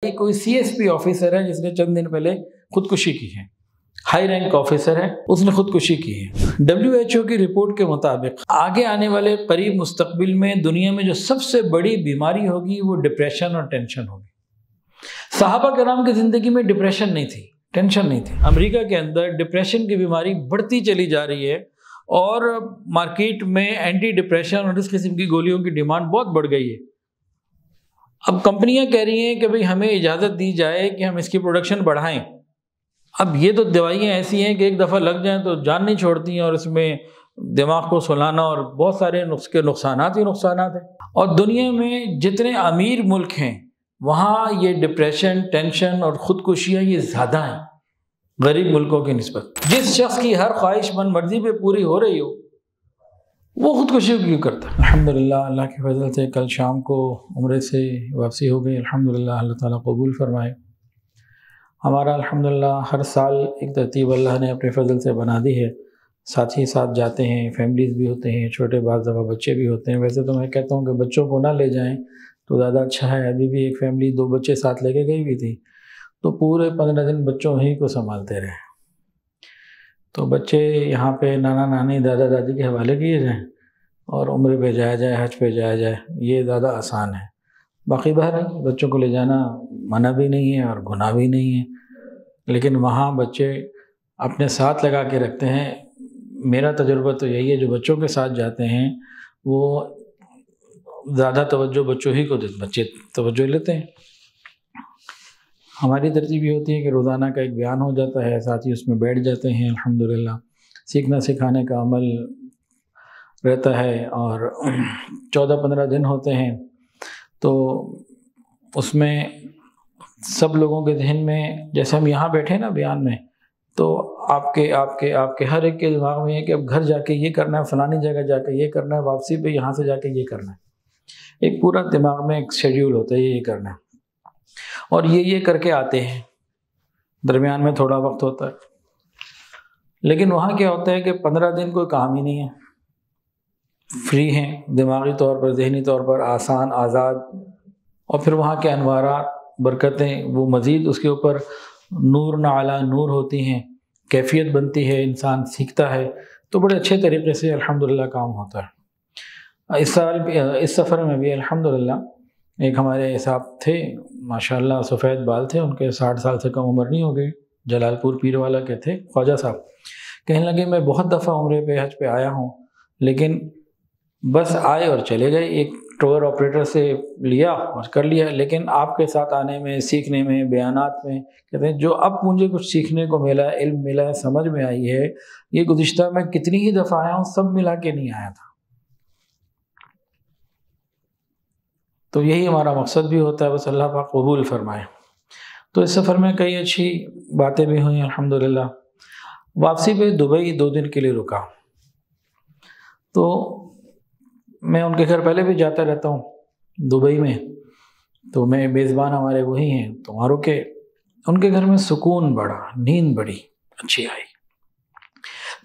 کوئی CSP officer ہے جس نے چند دن پہلے خودکشی کی ہے، ہائی رینک آفیسر ہے، اس نے خودکشی کی ہے۔ WHO کی رپورٹ کے مطابق آگے آنے والے قریب مستقبل میں دنیا میں جو سب سے بڑی بیماری ہوگی وہ ڈپریشن اور ٹینشن ہوگی۔ صحابہ کرام کی زندگی میں ڈپریشن نہیں تھی، ٹینشن نہیں تھی۔ امریکہ کے اندر ڈپریشن کی بیماری بڑھتی چلی جا رہی ہے اور مارکیٹ میں اینٹی ڈپریشن اور اس قسم کی گولیوں کی ڈیمانڈ بہت بڑھ گئی ہے۔ اب کمپنیاں کہہ رہی ہیں کہ بھئی ہمیں اجازت دی جائے کہ ہم اس کی پروڈکشن بڑھائیں۔ اب یہ تو دوائیاں ایسی ہیں کہ ایک دفعہ لگ جائیں تو جان نہیں چھوڑتی ہیں، اور اس میں دماغ کو سلانا اور بہت سارے نقصانات ہی نقصانات ہیں۔ اور دنیا میں جتنے امیر ملک ہیں وہاں یہ ڈپریشن، ٹینشن اور خودکشیاں یہ زیادہ ہیں غریب ملکوں کی نسبت۔ جس شخص کی ہر خواہش من مرضی پہ پوری ہو رہی ہو وہ خودکشی کیوں کرتا ہے؟ الحمدللہ اللہ کے فضل سے کل شام کو عمرے سے واپسی ہو گئی۔ الحمدللہ اللہ تعالیٰ قبول فرمائے۔ ہمارا الحمدللہ ہر سال ایک ترتیب اللہ نے اپنے فضل سے بنا دی ہے، ساتھ ہی ساتھ جاتے ہیں، فیملیز بھی ہوتے ہیں، چھوٹے بعض دفعہ بچے بھی ہوتے ہیں۔ ویسے تو میں کہتا ہوں کہ بچوں کو نہ لے جائیں تو زیادہ اچھا ہے۔ ابھی بھی ایک فیملی 2 بچے ساتھ لے کے گئی ہوئی تھی تو پورے 15 دن بچوں ہی کو سنبھالتے رہے۔ تو بچے یہاں پہ نانا نانی دادا دادی کے حوالے کیے جائیں اور عمرے پہ جایا جائے، حج پہ جایا جائے، یہ زیادہ آسان ہے۔ باقی بہرحال بچوں کو لے جانا منع بھی نہیں ہے اور گناہ بھی نہیں ہے، لیکن وہاں بچے اپنے ساتھ لگا کے رکھتے ہیں۔ میرا تجربہ تو یہی ہے، جو بچوں کے ساتھ جاتے ہیں وہ زیادہ توجہ بچوں ہی کو بچے توجہ لیتے ہیں۔ ہماری ترتیب یہ ہوتی ہے کہ روزانہ کا ایک بیان ہو جاتا ہے، ساتھ ہی اس میں بیٹھ جاتے ہیں۔ الحمدللہ سیکھنا سکھانے کا عمل رہتا ہے اور 14-15 دن ہوتے ہیں، تو اس میں سب لوگوں کے ذہن میں جیسے ہم یہاں بیٹھے نا بیان میں، تو آپ کے ہر ایک کے دماغ میں ہے کہ اب گھر جا کے یہ کرنا ہے، فلانی جگہ جا کے یہ کرنا ہے، واپسی پہ یہاں سے جا کے یہ کرنا ہے۔ ایک پورا دماغ میں ایک شیڈیول ہوتا ہے، یہ کرنا ہے اور یہ کر کے آتے ہیں۔ درمیان میں تھوڑا وقت ہوتا ہے، لیکن وہاں کیا ہوتا ہے کہ 15 دن کوئی کام ہی نہیں ہے، فری ہیں دماغی طور پر، ذہنی طور پر آسان، آزاد، اور پھر وہاں کے انوارات، برکتیں وہ مزید اس کے اوپر نور نہ اعلیٰ نور ہوتی ہیں، کیفیت بنتی ہے، انسان سیکھتا ہے، تو بڑے اچھے طریقے سے الحمدللہ کام ہوتا ہے۔ اس سال اس سفر میں بھی الحمدللہ ایک ہمارے صاحب تھے ماشاءاللہ، سفید بال تھے، ان کے 60 سال سے کم عمر نہیں ہو گئی، جلال پور پیر والا کے تھے، خواجہ صاحب۔ کہنے لگے میں بہت دفعہ عمرے پہ حج پہ آیا ہوں، لیکن بس آئے اور چلے گئے، ایک ٹور آپریٹر سے لیا اور کر لیا، لیکن آپ کے ساتھ آنے میں، سیکھنے میں، بیانات میں، کہتے ہیں جو اب مجھے کچھ سیکھنے کو ملا، علم ملا، سمجھ میں آئی ہے، یہ گزشتہ میں کتنی ہی دفعہ آیا ہوں سب ملا کے نہیں آیا تھا۔ تو یہی ہمارا مقصد بھی ہوتا ہے، بس اللہ پاک قبول فرمائے۔ تو اس سفر میں کئی اچھی باتیں بھی ہوئیں الحمدللہ۔ واپسی پہ دبئی 2 دن کے لیے رکا، تو میں ان کے گھر پہلے بھی جاتا رہتا ہوں دبئی میں، تو میں میزبان ہمارے وہی ہیں، تو وہاں رکے۔ ان کے گھر میں سکون بڑا، نیند بڑی اچھی آئی،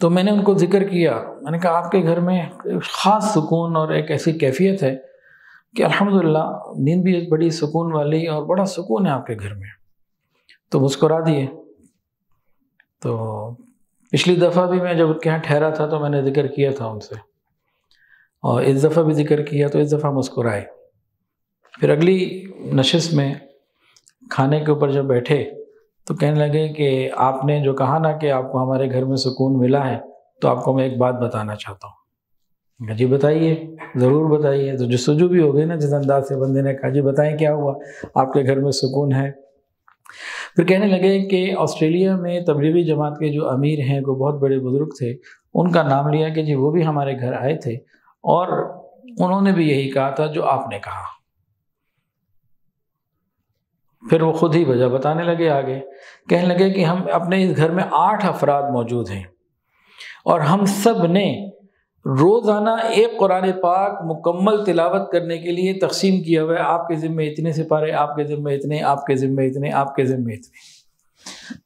تو میں نے ان کو ذکر کیا، میں نے کہا آپ کے گھر میں خاص سکون اور ایک ایسی کیفیت ہے کہ الحمدللہ نیند بھی بڑی سکون والی اور بڑا سکون ہے آپ کے گھر میں۔ تو مسکرا دیے۔ تو پچھلی دفعہ بھی میں جب ان کے یہاں ٹھہرا تھا تو میں نے ذکر کیا تھا ان سے، اور اس دفعہ بھی ذکر کیا، تو اس دفعہ مسکرائے۔ پھر اگلی نشست میں کھانے کے اوپر جب بیٹھے تو کہنے لگے کہ آپ نے جو کہا نا کہ آپ کو ہمارے گھر میں سکون ملا ہے، تو آپ کو میں ایک بات بتانا چاہتا ہوں۔ جی بتائیے، ضرور بتائیے۔ تو جستجو بھی ہو گئی نا، جس انداز سے بندے نے کہا جی بتائیں کیا ہوا، آپ کے گھر میں سکون ہے۔ پھر کہنے لگے کہ آسٹریلیا میں تبلیغی جماعت کے جو امیر ہیں، کوئی بہت بڑے بزرگ تھے، ان کا نام لیا کہ جی وہ بھی ہمارے گھر آئے تھے اور انہوں نے بھی یہی کہا تھا جو آپ نے کہا۔ پھر وہ خود ہی وجہ بتانے لگے آگے، کہنے لگے کہ ہم اپنے اس گھر میں 8 افراد موجود ہیں اور ہم سب نے روزانہ ایک قرآن پاک مکمل تلاوت کرنے کے لیے تقسیم کیا ہوا ہے، آپ کے ذمے اتنے سپارے، آپ کے ذمے اتنے، آپ کے ذمے اتنے، آپ کے ذمے اتنے۔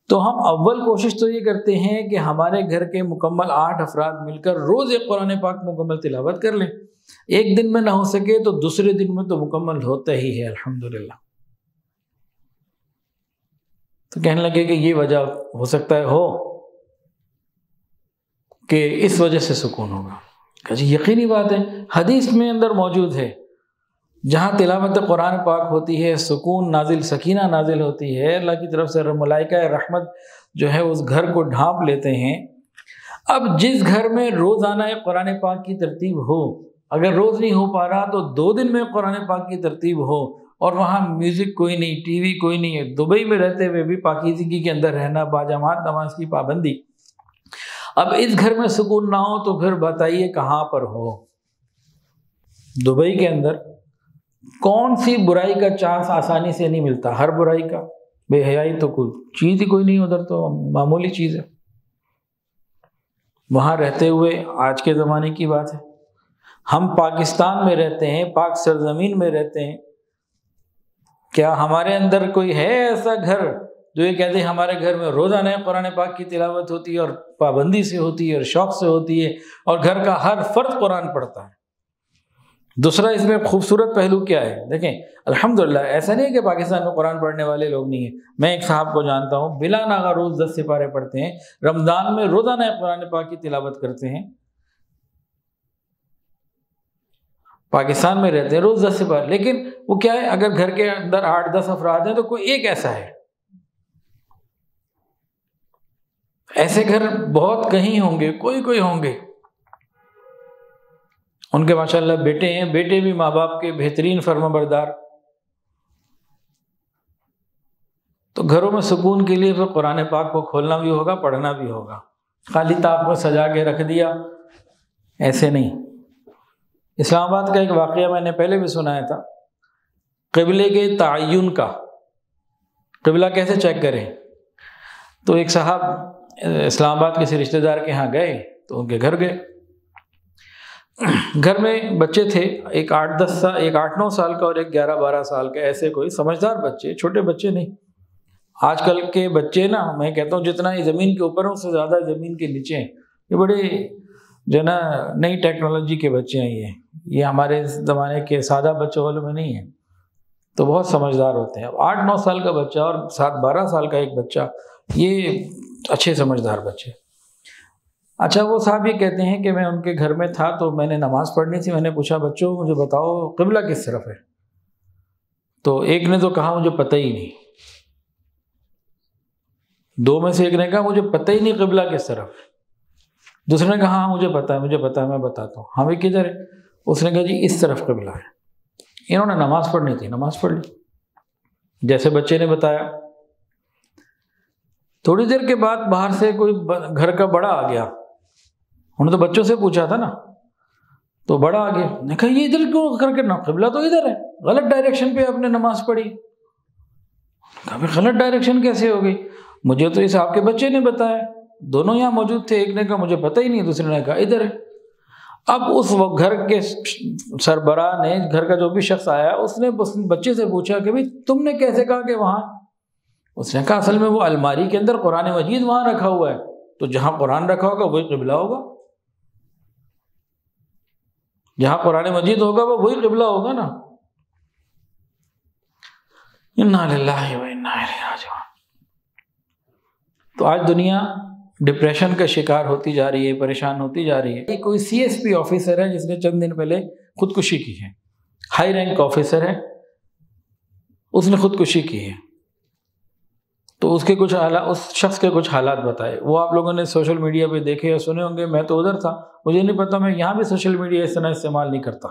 تو ہم اول کوشش تو یہ کرتے ہیں کہ ہمارے گھر کے مکمل 8 افراد مل کر روز ایک قرآن پاک مکمل تلاوت کر لیں، ایک دن میں نہ ہو سکے تو دوسرے دن میں تو مکمل ہوتا ہی ہے الحمدللہ۔ تو کہنے لگے کہ یہ وجہ ہو سکتا ہے ہو کہ اس وجہ سے سکون ہوگا. کہ جی یقینی بات ہے، حدیث میں اندر موجود ہے جہاں تلاوت قرآن پاک ہوتی ہے سکون نازل، سکینہ نازل ہوتی ہے، اللہ کی طرف سے ملائکہ رحمت جو ہے اس گھر کو ڈھانپ لیتے ہیں. اب جس گھر میں روزانہ قرآن پاک کی ترتیب ہو، اگر روز نہیں ہو پا رہا تو 2 دن میں قرآن پاک کی ترتیب ہو، اور وہاں میوزک کوئی نہیں، ٹی وی کوئی نہیں ہے، دبئی میں رہتے ہوئے بھی پاکیزگی کے اندر رہنا، باجماعت نماز کی پابندی، اب اس گھر میں سکون نہ ہو تو پھر بتائیے کہاں پر ہو. دبئی کے اندر کون سی برائی کا چانس آسانی سے نہیں ملتا، ہر برائی کا، بے حیائی تو کوئی چیز ہی کوئی نہیں، ادھر تو معمولی چیز ہے. وہاں رہتے ہوئے آج کے زمانے کی بات ہے، ہم پاکستان میں رہتے ہیں، پاک سرزمین میں رہتے ہیں، کیا ہمارے اندر کوئی ہے ایسا گھر جو یہ کہتے ہیں ہمارے گھر میں روزانہ قرآن پاک کی تلاوت ہوتی ہے اور پابندی سے ہوتی ہے اور شوق سے ہوتی ہے اور گھر کا ہر فرد قرآن پڑھتا ہے؟ دوسرا اس میں خوبصورت پہلو کیا ہے، دیکھیں الحمدللہ ایسا نہیں ہے کہ پاکستان میں قرآن پڑھنے والے لوگ نہیں ہیں. میں ایک صاحب کو جانتا ہوں بلا ناغہ روز 10 سپارے پڑھتے ہیں، رمضان میں روزانہ قرآن پاک کی تلاوت کرتے ہیں، پاکستان میں رہتے ہیں، روز 10 سپارے. لیکن وہ کیا ہے، اگر گھر کے اندر 8-10 افراد ہیں تو کوئی ایک ایسا ہے. ایسے گھر بہت کہیں ہوں گے، کوئی ہوں گے، ان کے ماشاءاللہ بیٹے ہیں، بیٹے بھی ماں باپ کے بہترین فرمانبردار. تو گھروں میں سکون کے لیے پھر قرآن پاک کو کھولنا بھی ہوگا، پڑھنا بھی ہوگا. خالی تاپ کو سجا کے رکھ دیا ایسے نہیں. اسلام آباد کا ایک واقعہ میں نے پہلے بھی سنایا تھا، قبلے کے تعین کا، قبلہ کیسے چیک کریں. تو ایک صاحب اسلام آباد کسی رشتہ دار کے ہاں گئے تو ان کے گھر گئے. گھر میں بچے تھے، ایک 8-9 سال کا اور ایک 11-12 سال کا، ایسے کوئی سمجھدار بچے، چھوٹے بچے نہیں. آج کل کے بچے نا، میں کہتا ہوں جتنا یہ زمین کے اوپر ہیں اس سے زیادہ زمین کے نیچے ہیں. یہ بڑے جو نا نئی ٹیکنالوجی کے بچے ہیں، یہ ہمارے زمانے کے سادہ بچوں والوں میں نہیں ہیں، تو بہت سمجھدار ہوتے ہیں. 8-9 سال کا بچہ اور 7-12 سال کا ایک بچہ، یہ اچھے سمجھدار بچے. اچھا وہ صاحب یہ کہتے ہیں کہ میں ان کے گھر میں تھا تو میں نے نماز پڑھنی تھی، میں نے پوچھا بچوں مجھے بتاؤ قبلہ کس طرف ہے؟ تو ایک نے تو کہا مجھے پتہ ہی نہیں. 2 میں سے ایک نے کہا مجھے پتہ ہی نہیں قبلہ کس طرف ہے. دوسرے نے کہا ہاں مجھے پتہ ہے میں بتاتا ہوں. ہاں بھی کدھر ہے؟ اس نے کہا جی اس طرف قبلہ ہے. انہوں نے نماز پڑھنی تھی، نماز پڑھ لی جیسے بچے نے بتایا. تھوڑی دیر کے بعد باہر سے کوئی گھر کا بڑا آ گیا. انہوں نے تو بچوں سے پوچھا تھا نا، تو بڑا آ گیا. نے کہا یہ ادھر کیوں کر کے، قبلہ تو ادھر ہے، غلط ڈائریکشن پہ آپ نے نماز پڑھی. کہا غلط ڈائریکشن کیسے ہو گئی؟ مجھے تو اس آپ کے بچے نے بتایا. دونوں یہاں موجود تھے، ایک نے کہا مجھے پتہ ہی نہیں، دوسرے نے کہا ادھر ہے. اب اس وقت گھر کے سربراہ نے، گھر کا جو بھی شخص آیا، اس نے بچے سے پوچھا کہ بھائی تم نے کیسے کہا کہ وہاں؟ اس نے کہا اصل میں وہ الماری کے اندر قرآن مجید وہاں رکھا ہوا ہے، تو جہاں قرآن رکھا ہوگا وہی قبلہ ہوگا، جہاں قرآن مجید ہوگا وہ وہی قبلہ ہوگا نا. انا للہ و انا الیہ راجعون. تو آج دنیا ڈپریشن کا شکار ہوتی جا رہی ہے، پریشان ہوتی جا رہی ہے. کوئی CSP آفیسر ہے جس نے چند دن پہلے خودکشی کی ہے، ہائی رینک آفیسر ہے، اس نے خودکشی کی ہے. تو اس کے کچھ حالات، اس شخص کے کچھ حالات بتائے. وہ آپ لوگوں نے سوشل میڈیا پہ دیکھے یا سنے ہوں گے، میں تو ادھر تھا، مجھے نہیں پتا، میں یہاں بھی سوشل میڈیا اس طرح استعمال نہیں کرتا.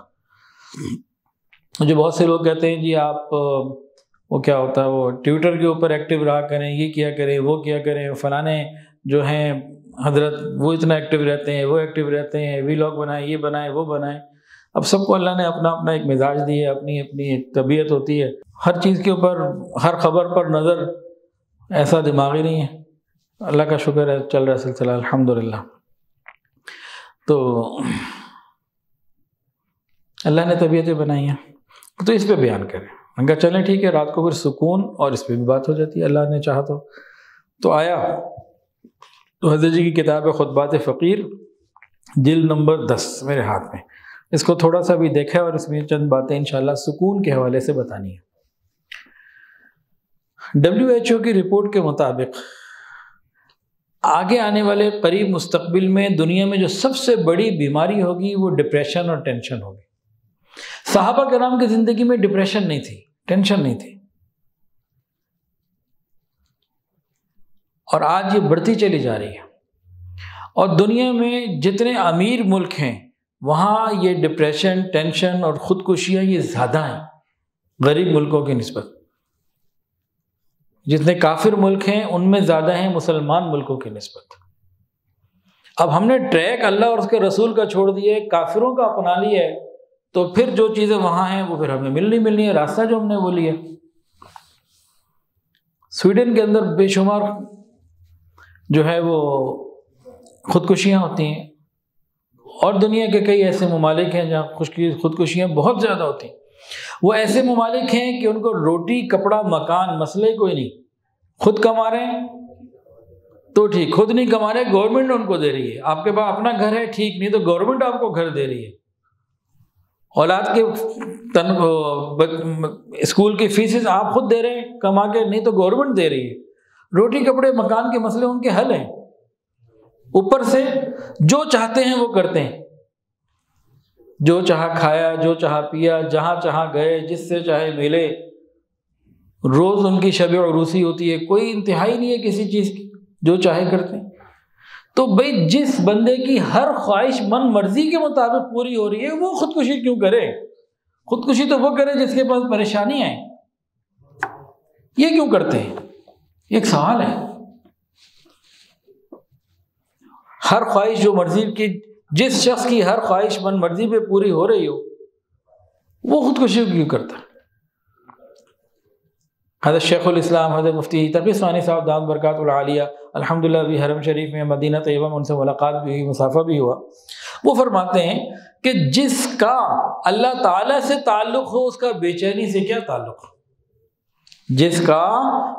مجھے بہت سے لوگ کہتے ہیں جی آپ وہ کیا ہوتا ہے، وہ ٹویٹر کے اوپر ایکٹیو رہا کریں، یہ کیا کریں، وہ کیا کریں، فلانے جو ہیں حضرت وہ اتنا ایکٹیو رہتے ہیں، وہ ایکٹیو رہتے ہیں، ویلاگ بنائیں، یہ بنائیں، وہ بنائیں. اب سب کو اللہ نے اپنا اپنا ایک مزاج دی ہے، اپنی اپنی ایک طبیعت ہوتی ہے. ہر چیز کے اوپر، ہر خبر پر نظر ایسا دماغی نہیں ہے. اللہ کا شکر ہے چل رہا ہے سلسلہ الحمدللہ. تو اللہ نے طبیعتیں بنائی ہیں تو اس پہ بیان کریں. میں کہا چلیں ٹھیک ہے، رات کو پھر سکون اور اس پہ بھی بات ہو جاتی ہے اللہ نے چاہا تو آیا. تو حضرت جی کی کتاب ہے خطبات فقیر، جلد نمبر 10 میرے ہاتھ میں. اس کو تھوڑا سا بھی دیکھا اور اس میں چند باتیں انشاءاللہ سکون کے حوالے سے بتانی ہیں. WHO کی رپورٹ کے مطابق آگے آنے والے قریب مستقبل میں دنیا میں جو سب سے بڑی بیماری ہوگی وہ ڈپریشن اور ٹینشن ہوگی۔ صحابہ کرام کی زندگی میں ڈپریشن نہیں تھی، ٹینشن نہیں تھی، اور آج یہ بڑھتی چلی جا رہی ہے۔ اور دنیا میں جتنے امیر ملک ہیں وہاں یہ ڈپریشن، ٹینشن اور خودکشیاں یہ زیادہ ہیں غریب ملکوں کی نسبت۔ جتنے کافر ملک ہیں ان میں زیادہ ہیں مسلمان ملکوں کی نسبت۔ اب ہم نے ٹریک اللہ اور اس کے رسول کا چھوڑ دیا ہے، کافروں کا اپنا لیا ہے، تو پھر جو چیزیں وہاں ہیں وہ پھر ہمیں ملنی ہے، راستہ جو ہم نے وہ لیا۔ سویڈن کے اندر بے شمار جو ہے وہ خودکشیاں ہوتی ہیں، اور دنیا کے کئی ایسے ممالک ہیں جہاں خودکشیاں بہت زیادہ ہوتی ہیں۔ وہ ایسے ممالک ہیں کہ ان کو روٹی، کپڑا، مکان مسئلے کوئی نہیں، خود کما رہے ہیں تو ٹھیک، خود نہیں کما رہے گورنمنٹ ان کو دے رہی ہے۔ آپ کے پاس اپنا گھر ہے ٹھیک، نہیں تو گورنمنٹ آپ کو گھر دے رہی ہے۔ اولاد کے اسکول کی فیسز آپ خود دے رہے ہیں کما کے، نہیں تو گورنمنٹ دے رہی ہے۔ روٹی، کپڑے، مکان کے مسئلے ان کے حل ہیں، اوپر سے جو چاہتے ہیں وہ کرتے ہیں، جو چاہا کھایا، جو چاہا پیا، جہاں چاہا گئے، جس سے چاہے ملے۔ روز ان کی شب عروسی ہوتی ہے، کوئی انتہائی نہیں ہے کسی چیز کی، جو چاہے کرتے ہیں۔ تو بھئی جس بندے کی ہر خواہش من مرضی کے مطابق پوری ہو رہی ہے وہ خودکشی کیوں کرے؟ خودکشی تو وہ کرے جس کے پاس پریشانیاں ہیں، یہ کیوں کرتے ہیں؟ یہ ایک سوال ہے۔ ہر خواہش جو مرضی کی، جس شخص کی ہر خواہش من مرضی پہ پوری ہو رہی ہو وہ خودکشی کیوں کرتا ہے؟ حضرت شیخ الاسلام حضرت مفتی تقی عثمانی صاحب دامت برکاتہ العالیہ الحمدللہ بھی حرم شریف میں مدینہ طیبہ میں ان سے ملاقات بھی ہوئی، مصافحہ بھی ہوا۔ وہ فرماتے ہیں کہ جس کا اللہ تعالیٰ سے تعلق ہو اس کا بے چینی سے کیا تعلق ہو؟ جس کا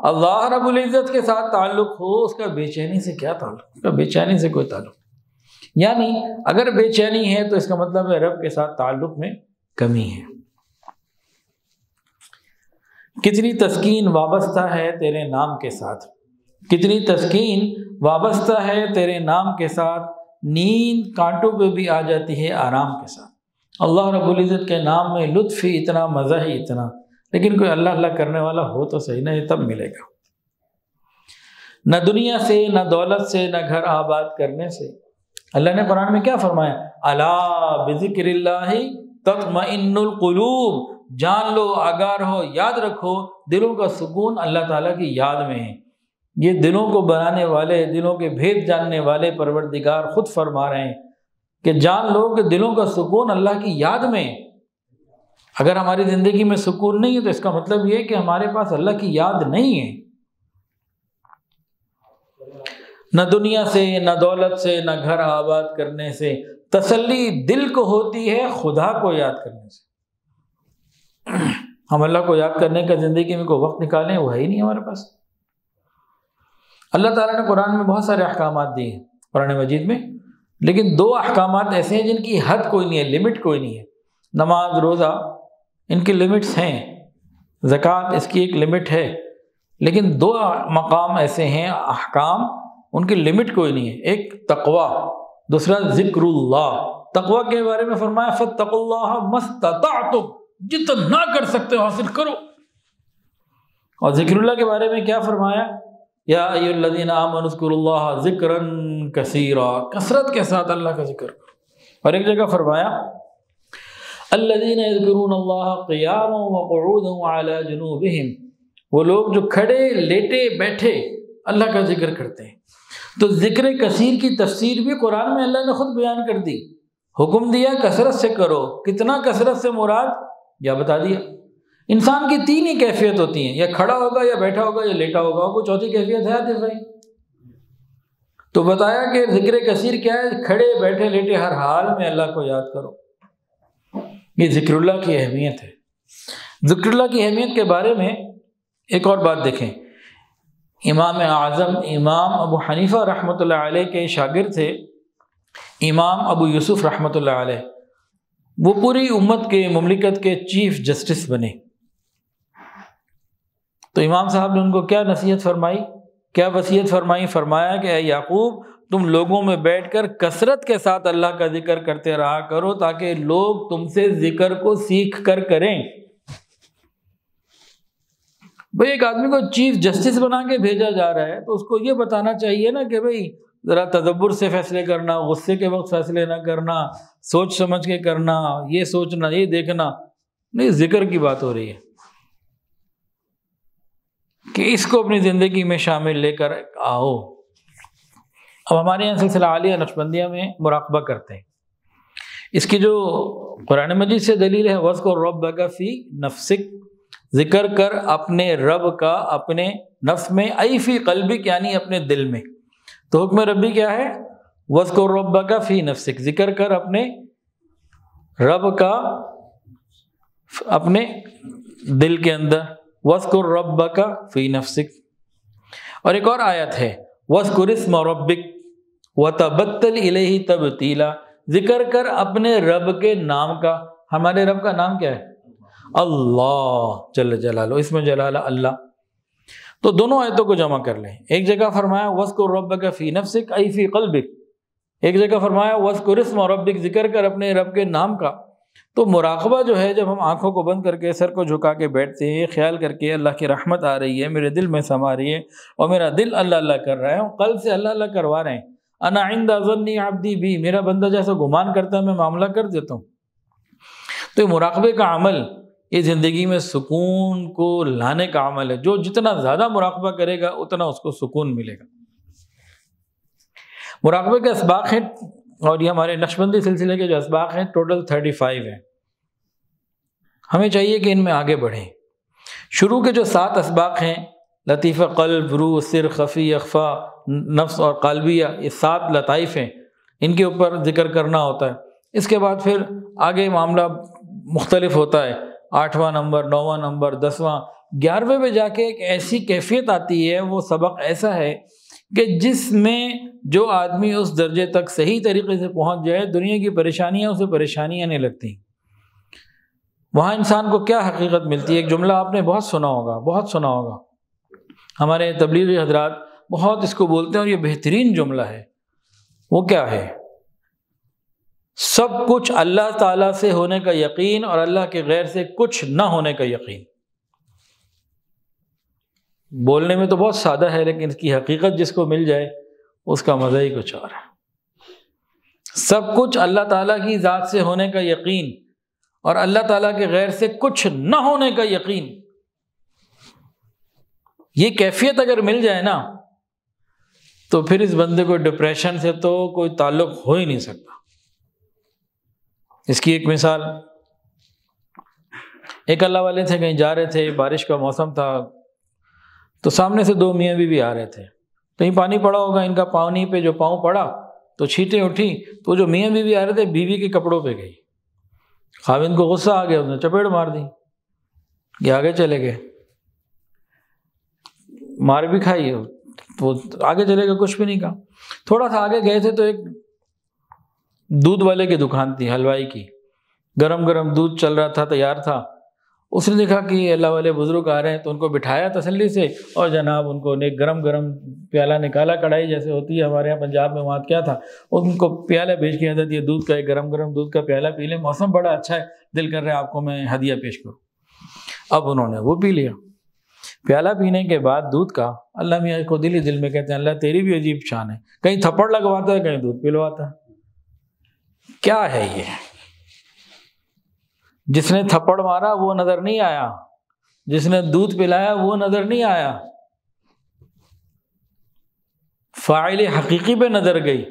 اللہ رب العزت کے ساتھ تعلق ہو اس کا بے چینی سے کیا تعلق؟ اس کا بے چینی سے کوئی تعلق، یعنی اگر بے چینی ہے تو اس کا مطلب ہے رب کے ساتھ تعلق میں کمی ہے۔ کتنی تسکین وابستہ ہے تیرے نام کے ساتھ، کتنی تسکین وابستہ ہے تیرے نام کے ساتھ، نیند کانٹوں پہ بھی آ جاتی ہے آرام کے ساتھ۔ اللہ رب العزت کے نام میں لطف ہی اتنا، مزہ ہی اتنا، لیکن کوئی اللہ اللہ کرنے والا ہو تو صحیح، نہ یہ تب ملے گا۔ نہ دنیا سے، نہ دولت سے، نہ گھر آباد کرنے سے۔ اللہ نے قرآن میں کیا فرمایا؟ الا بذکر اللہ تطمئن القلوب، جان لو، آگاہ رہو، یاد رکھو، دلوں کا سکون اللہ تعالیٰ کی یاد میں ہے۔ یہ دلوں کو بنانے والے، دلوں کے بھید جاننے والے پروردگار خود فرما رہے ہیں کہ جان لو کہ دلوں کا سکون اللہ کی یاد میں ہے۔ اگر ہماری زندگی میں سکون نہیں ہے تو اس کا مطلب یہ ہے کہ ہمارے پاس اللہ کی یاد نہیں ہے۔ نہ دنیا سے، نہ دولت سے، نہ گھر آباد کرنے سے، تسلی دل کو ہوتی ہے خدا کو یاد کرنے سے۔ ہم اللہ کو یاد کرنے کا زندگی میں کوئی وقت نکالیں وہ ہے ہی نہیں ہمارے پاس۔ اللہ تعالیٰ نے قرآن میں بہت سارے احکامات دیے ہیں قرآن مجید میں، لیکن دو احکامات ایسے ہیں جن کی حد کوئی نہیں ہے، لمٹ کوئی نہیں ہے۔ نماز، روزہ، ان کی لمٹس ہیں، زکوٰۃ اس کی ایک لمٹ ہے، لیکن دو مقام ایسے ہیں، احکام، ان کی لمٹ کوئی نہیں ہے۔ ایک تقویٰ، دوسرا ذکر اللہ۔ تقویٰ کے بارے میں فرمایا فاتقوا اللہ ما استطعتم، جتنا کر سکتے ہو حاصل کرو۔ اور ذکر اللہ کے بارے میں کیا فرمایا؟ یا ایھا الذین آمنوا اذکروا اللہ ذکرا کثیرا، کثرت کے ساتھ اللہ کا ذکر کرو۔ اور ایک جگہ فرمایا الذین یذکرون اللہ قیاما وقعودا وعلی جنوبہم، وہ لوگ جو کھڑے، لیٹے، بیٹھے اللہ کا ذکر کرتے ہیں۔ تو ذکر کثیر کی تفسیر بھی قرآن میں اللہ نے خود بیان کر دی، حکم دیا کثرت سے کرو۔ کتنا کثرت سے مراد یا بتا دیا۔ انسان کی تین ہی کیفیت ہوتی ہیں، یا کھڑا ہوگا، یا بیٹھا ہوگا، یا لیٹا ہوگا، کوئی چوتھی کیفیت ہے آتے بھائی؟ تو بتایا کہ ذکر کثیر کیا ہے؟ کھڑے، بیٹھے، لیٹے، ہر حال میں اللہ کو یاد کرو۔ یہ ذکر اللہ کی اہمیت ہے۔ ذکر اللہ کی اہمیت کے بارے میں ایک اور بات دیکھیں۔ امام اعظم امام ابو حنیفہ رحمۃ اللہ علیہ کے شاگرد تھے امام ابو یوسف رحمۃ اللہ علیہ، وہ پوری امت کے، مملکت کے چیف جسٹس بنے۔ تو امام صاحب نے ان کو کیا نصیحت فرمائی، کیا وصیت فرمائی؟ فرمایا کہ اے یعقوب، تم لوگوں میں بیٹھ کر کثرت کے ساتھ اللہ کا ذکر کرتے رہا کرو تاکہ لوگ تم سے ذکر کو سیکھ کر کریں۔ بھئی ایک آدمی کو چیف جسٹس بنا کے بھیجا جا رہا ہے تو اس کو یہ بتانا چاہیے نا کہ بھئی ذرا تدبر سے فیصلے کرنا، غصے کے وقت فیصلے نہ کرنا، سوچ سمجھ کے کرنا، یہ سوچنا، یہ دیکھنا نہیں، ذکر کی بات ہو رہی ہے کہ اس کو اپنی زندگی میں شامل لے کر آؤ۔ اب ہمارے یہاں سلسلہ عالیہ نقشبندیہ میں مراقبہ کرتے ہیں، اس کی جو قرآن مجید سے دلیل ہے وَاذْكُرْ رَبَّكَ فِي نَفْسِكَ، ذکر کر اپنے رب کا اپنے نفس میں، ای فی قلبک یعنی اپنے دل میں۔ تو حکم ربی کیا ہے؟ وَاذْكُرْ رَبَّكَ فِي نَفْسِكَ، ذکر کر اپنے رب کا اپنے دل کے اندر، وَاذْكُرْ رَبَّكَ فِي نَفْسِكَ۔ اور ایک اور آیت ہے وَاذْكُرِ اسْمَ رَبِّكَ وَتَبَتَّلْ إِلَيْهِ تَبْتِيلًا، ذکر کر اپنے رب کے نام کا۔ ہمارے رب کا نام کیا ہے؟ اللہ جل جلالہ، اس میں جلالہ اللہ۔ تو دونوں آیتوں کو جمع کر لیں، ایک جگہ فرمایا وَاذْكُرْ رَبَّكَ فِي نَفْسِكَ ای فی قلبک، ایک جگہ فرمایا وَاذْكُرِ اسْمَ رَبِّكَ، ذکر کر اپنے رب کے نام کا۔ تو مراقبہ جو ہے، جب ہم آنکھوں کو بند کر کے سر کو جھکا کے بیٹھتے ہیں، خیال کر کے اللہ کی رحمت آ رہی ہے، میرے دل میں سما رہی ہے اور میرا دل اللہ اللہ کر رہا ہے، ہم قلب سے اللہ اللہ کروا رہے ہیں، انا عند ظن عبدی بی، میرا بندہ جیسا گمان کرتا ہے میں معاملہ کر دیتا ہوں۔ تو یہ مراقبے کا عمل یہ زندگی میں سکون کو لانے کا عمل ہے، جو جتنا زیادہ مراقبہ کرے گا اتنا اس کو سکون ملے گا۔ مراقبے کے اسباق ہیں، اور یہ ہمارے نقشبندی سلسلے کے جو اسباق ہیں ٹوٹل 35 ہیں، ہمیں چاہیے کہ ان میں آگے بڑھیں۔ شروع کے جو 7 اسباق ہیں، لطیفہ قلب، روح، سر، خفی، اخفا، نفس اور قلبیہ، یہ 7 لطائف ہیں، ان کے اوپر ذکر کرنا ہوتا ہے۔ اس کے بعد پھر آگے معاملہ مختلف ہوتا ہے، 8واں نمبر، 9واں نمبر، 10واں، 11ویں پہ جا کے ایک ایسی کیفیت آتی ہے، وہ سبق ایسا ہے کہ جس میں جو آدمی اس درجے تک صحیح طریقے سے پہنچ جائے، دنیا کی پریشانیاں اسے پریشانیاں نہیں لگتی۔ وہاں انسان کو کیا حقیقت ملتی ہے؟ ایک جملہ آپ نے بہت سنا ہوگا، ہمارے تبلیغی حضرات بہت اس کو بولتے ہیں اور یہ بہترین جملہ ہے۔ وہ کیا ہے؟ سب کچھ اللہ تعالیٰ سے ہونے کا یقین اور اللہ کے غیر سے کچھ نہ ہونے کا یقین۔ بولنے میں تو بہت سادہ ہے، لیکن اس کی حقیقت جس کو مل جائے اس کا مزہ ہی کچھ اور ہے۔ سب کچھ اللہ تعالیٰ کی ذات سے ہونے کا یقین اور اللہ تعالیٰ کے غیر سے کچھ نہ ہونے کا یقین، یہ کیفیت اگر مل جائے نا تو پھر اس بندے کو ڈپریشن سے تو کوئی تعلق ہو ہی نہیں سکتا۔ اس کی ایک مثال، ایک اللہ والے تھے، کہیں جا رہے تھے، بارش کا موسم تھا، تو سامنے سے 2 میاں بیوی آ رہے تھے، کہیں پانی پڑا ہوگا، ان کا پانی پہ جو پاؤں پڑا تو چھینٹیں اٹھی، تو جو میاں بیوی آ رہے تھے بیوی کے کپڑوں پہ گئی، خاوند کو غصہ آ گیا، اس نے چپیڑ مار دی، یہ آگے چلے گئے، مار بھی کھائی، وہ آگے چلے گئے، کچھ بھی نہیں کہا۔ تھوڑا سا آگے گئے تھے تو ایک دودھ والے کی دکان تھی، حلوائی کی، گرم گرم دودھ چل رہا تھا، تیار تھا۔ اس نے دیکھا کہ اللہ والے بزرگ آ رہے ہیں تو ان کو بٹھایا تسلی سے، اور جناب ان کو ایک گرم گرم پیالہ نکالا، کڑھائی جیسے ہوتی ہے ہمارے یہاں پنجاب میں، وہاں کیا تھا، ان کو پیالہ بھیج کے حضرت یہ دودھ کا، ایک گرم گرم دودھ کا پیالہ پی لیں، موسم بڑا اچھا ہے، دل کر رہا ہے آپ کو میں ہدیہ پیش کروں۔ اب انہوں نے وہ پی لیا۔ پیالہ پینے کے بعد دودھ کا، اللہ میاں کو دل ہی دل میں کہتے ہیں اللہ تیری بھی عجیب شان ہے، کہیں تھپڑ لگواتا ہے، کہیں دودھ پلواتا ہے۔ کیا ہے یہ؟ جس نے تھپڑ مارا وہ نظر نہیں آیا، جس نے دودھ پلایا وہ نظر نہیں آیا، فاعل حقیقی پہ نظر گئی۔